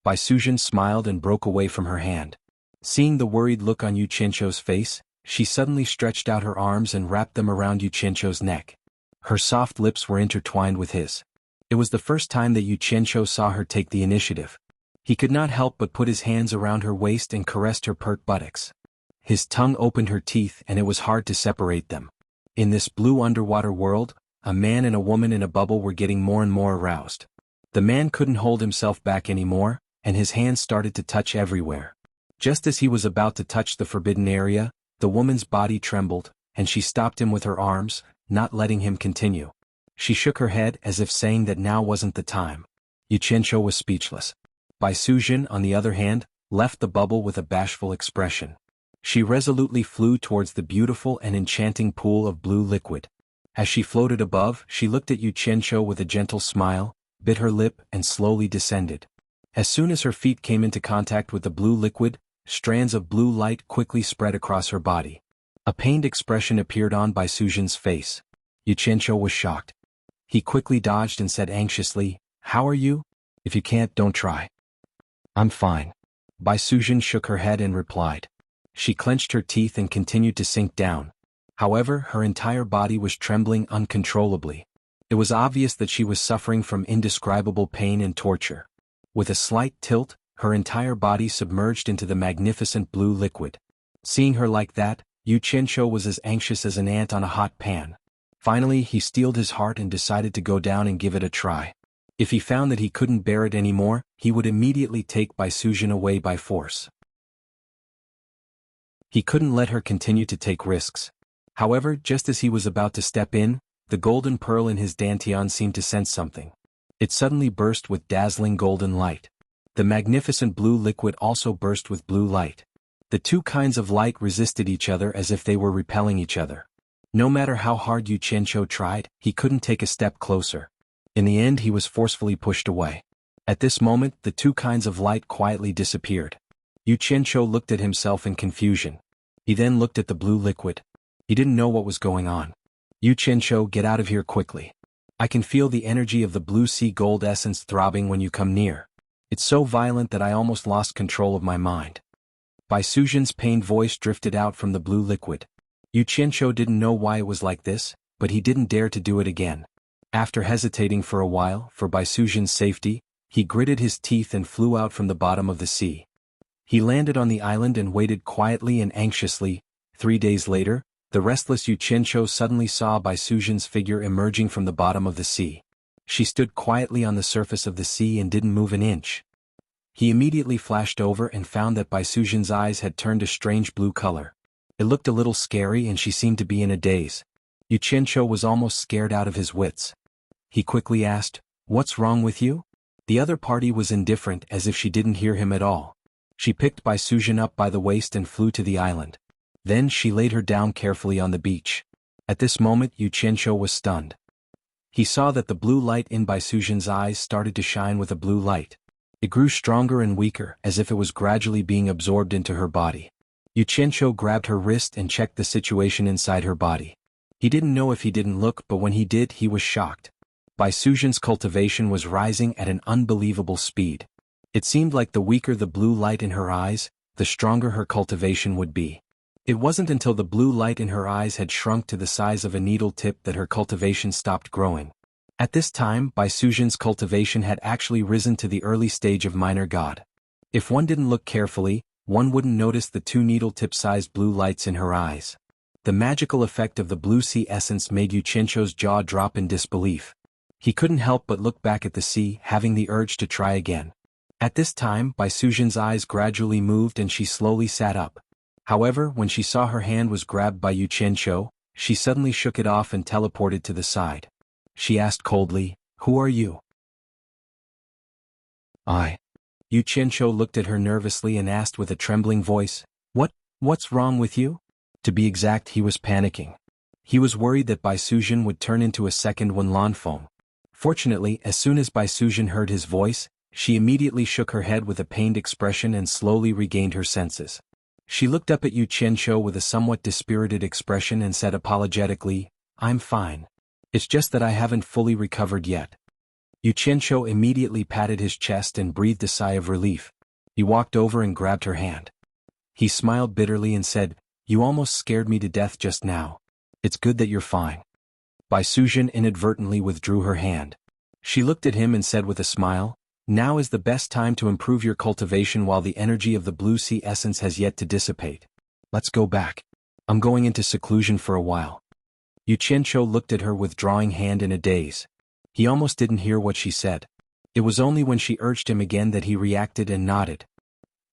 [SPEAKER 1] Bai Sujin smiled and broke away from her hand. Seeing the worried look on Yu Qianqiu's face, she suddenly stretched out her arms and wrapped them around Yu Qianqiu's neck. Her soft lips were intertwined with his. It was the first time that Yu Qianqiu saw her take the initiative. He could not help but put his hands around her waist and caressed her pert buttocks. His tongue opened her teeth and it was hard to separate them. In this blue underwater world, a man and a woman in a bubble were getting more and more aroused. The man couldn't hold himself back anymore, and his hands started to touch everywhere. Just as he was about to touch the forbidden area, the woman's body trembled, and she stopped him with her arms, not letting him continue. She shook her head as if saying that now wasn't the time. Yu Qianqiu was speechless. Bai Sujin, on the other hand, left the bubble with a bashful expression. She resolutely flew towards the beautiful and enchanting pool of blue liquid. As she floated above, she looked at Yu Qianqiu with a gentle smile, bit her lip and slowly descended. As soon as her feet came into contact with the blue liquid, strands of blue light quickly spread across her body. A pained expression appeared on Bai Sujin's face. Yu Qianqiu was shocked. He quickly dodged and said anxiously, "How are you? If you can't, don't try." "I'm fine." Bai Sujin shook her head and replied. She clenched her teeth and continued to sink down. However, her entire body was trembling uncontrollably. It was obvious that she was suffering from indescribable pain and torture. With a slight tilt, her entire body submerged into the magnificent blue liquid. Seeing her like that, Yu Qianqiu was as anxious as an ant on a hot pan. Finally, he steeled his heart and decided to go down and give it a try. If he found that he couldn't bear it anymore, he would immediately take Bai Sujin away by force. He couldn't let her continue to take risks. However, just as he was about to step in, the golden pearl in his dantian seemed to sense something. It suddenly burst with dazzling golden light. The magnificent blue liquid also burst with blue light. The two kinds of light resisted each other as if they were repelling each other. No matter how hard Yu Qianqiu tried, he couldn't take a step closer. In the end, he was forcefully pushed away. At this moment, the two kinds of light quietly disappeared. Yu Qianqiu looked at himself in confusion. He then looked at the blue liquid. He didn't know what was going on. "Yu Qianqiu, get out of here quickly. I can feel the energy of the blue sea gold essence throbbing when you come near. It's so violent that I almost lost control of my mind." Bai Sujin's pained voice drifted out from the blue liquid. Yu Qianqiu didn't know why it was like this, but he didn't dare to do it again. After hesitating for a while, for Bai Sujin's safety, he gritted his teeth and flew out from the bottom of the sea. He landed on the island and waited quietly and anxiously. 3 days later, the restless Yu Qianqiu suddenly saw Bai Sujin's figure emerging from the bottom of the sea. She stood quietly on the surface of the sea and didn't move an inch. He immediately flashed over and found that Bai Sujin's eyes had turned a strange blue color. It looked a little scary and she seemed to be in a daze. Yu Qianqiu was almost scared out of his wits. He quickly asked, "What's wrong with you?" The other party was indifferent, as if she didn't hear him at all. She picked Bai Sujin up by the waist and flew to the island. Then she laid her down carefully on the beach. At this moment Yu Qianqiu was stunned. He saw that the blue light in Bai Sujin's eyes started to shine with a blue light. It grew stronger and weaker, as if it was gradually being absorbed into her body. Yu Qianqiu grabbed her wrist and checked the situation inside her body. He didn't know if he didn't look, but when he did, he was shocked. Bai Sujin's cultivation was rising at an unbelievable speed. It seemed like the weaker the blue light in her eyes, the stronger her cultivation would be. It wasn't until the blue light in her eyes had shrunk to the size of a needle tip that her cultivation stopped growing. At this time, Bai Sujin's cultivation had actually risen to the early stage of minor god. If one didn't look carefully, one wouldn't notice the two needle tip-sized blue lights in her eyes. The magical effect of the blue sea essence made Yu Qianqiu's jaw drop in disbelief. He couldn't help but look back at the sea, having the urge to try again. At this time, Bai Sujin's eyes gradually moved and she slowly sat up. However, when she saw her hand was grabbed by Yu Qianqiu, she suddenly shook it off and teleported to the side. She asked coldly, "Who are you?" "I." Yu Qianzhou looked at her nervously and asked with a trembling voice, What's wrong with you? To be exact, he was panicking. He was worried that Bai Suzhen would turn into a second Wanlan Feng. Fortunately, as soon as Bai Suzhen heard his voice, she immediately shook her head with a pained expression and slowly regained her senses. She looked up at Yu Qianzhou with a somewhat dispirited expression and said apologetically, I'm fine. It's just that I haven't fully recovered yet. Yu Qianzhou immediately patted his chest and breathed a sigh of relief. He walked over and grabbed her hand. He smiled bitterly and said, You almost scared me to death just now. It's good that you're fine. Bai Suzhen inadvertently withdrew her hand. She looked at him and said with a smile, Now is the best time to improve your cultivation while the energy of the blue sea essence has yet to dissipate. Let's go back. I'm going into seclusion for a while. Yu Qianzhou looked at her withdrawing hand in a daze. He almost didn't hear what she said. It was only when she urged him again that he reacted and nodded.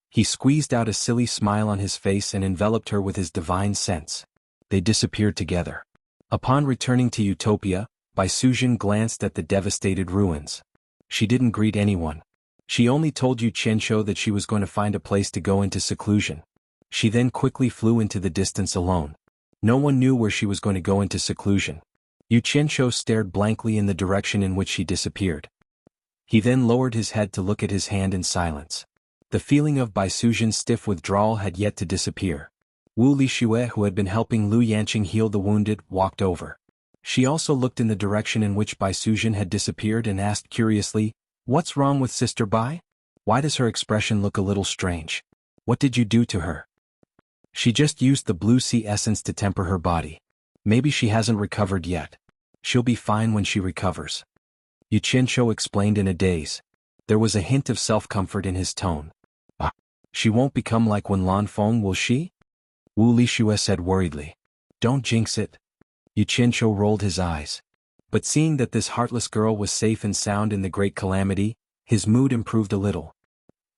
[SPEAKER 1] He squeezed out a silly smile on his face and enveloped her with his divine sense. They disappeared together. Upon returning to Utopia, Bai Suzhen glanced at the devastated ruins. She didn't greet anyone. She only told Yu Qianzhou that she was going to find a place to go into seclusion. She then quickly flew into the distance alone. No one knew where she was going to go into seclusion. Yu Qianzhou stared blankly in the direction in which she disappeared. He then lowered his head to look at his hand in silence. The feeling of Bai Suzhen's stiff withdrawal had yet to disappear. Wu Lixue, who had been helping Lu Yanqing heal the wounded, walked over. She also looked in the direction in which Bai Suzhen had disappeared and asked curiously, What's wrong with Sister Bai? Why does her expression look a little strange? What did you do to her? She just used the blue sea essence to temper her body. Maybe she hasn't recovered yet. She'll be fine when she recovers. Yu Qianzhou explained in a daze. There was a hint of self-comfort in his tone. She won't become like Wanlan Feng, will she? Wu Lixue said worriedly. Don't jinx it. Yu Qianzhou rolled his eyes. But seeing that this heartless girl was safe and sound in the great calamity, his mood improved a little.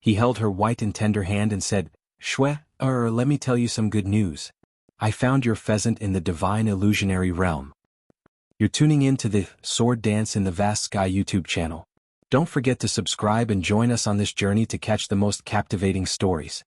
[SPEAKER 1] He held her white and tender hand and said, let me tell you some good news. I found your pheasant in the divine illusionary realm. You're tuning in to the Sword Dance in the Vast Sky YouTube channel. Don't forget to subscribe and join us on this journey to catch the most captivating stories.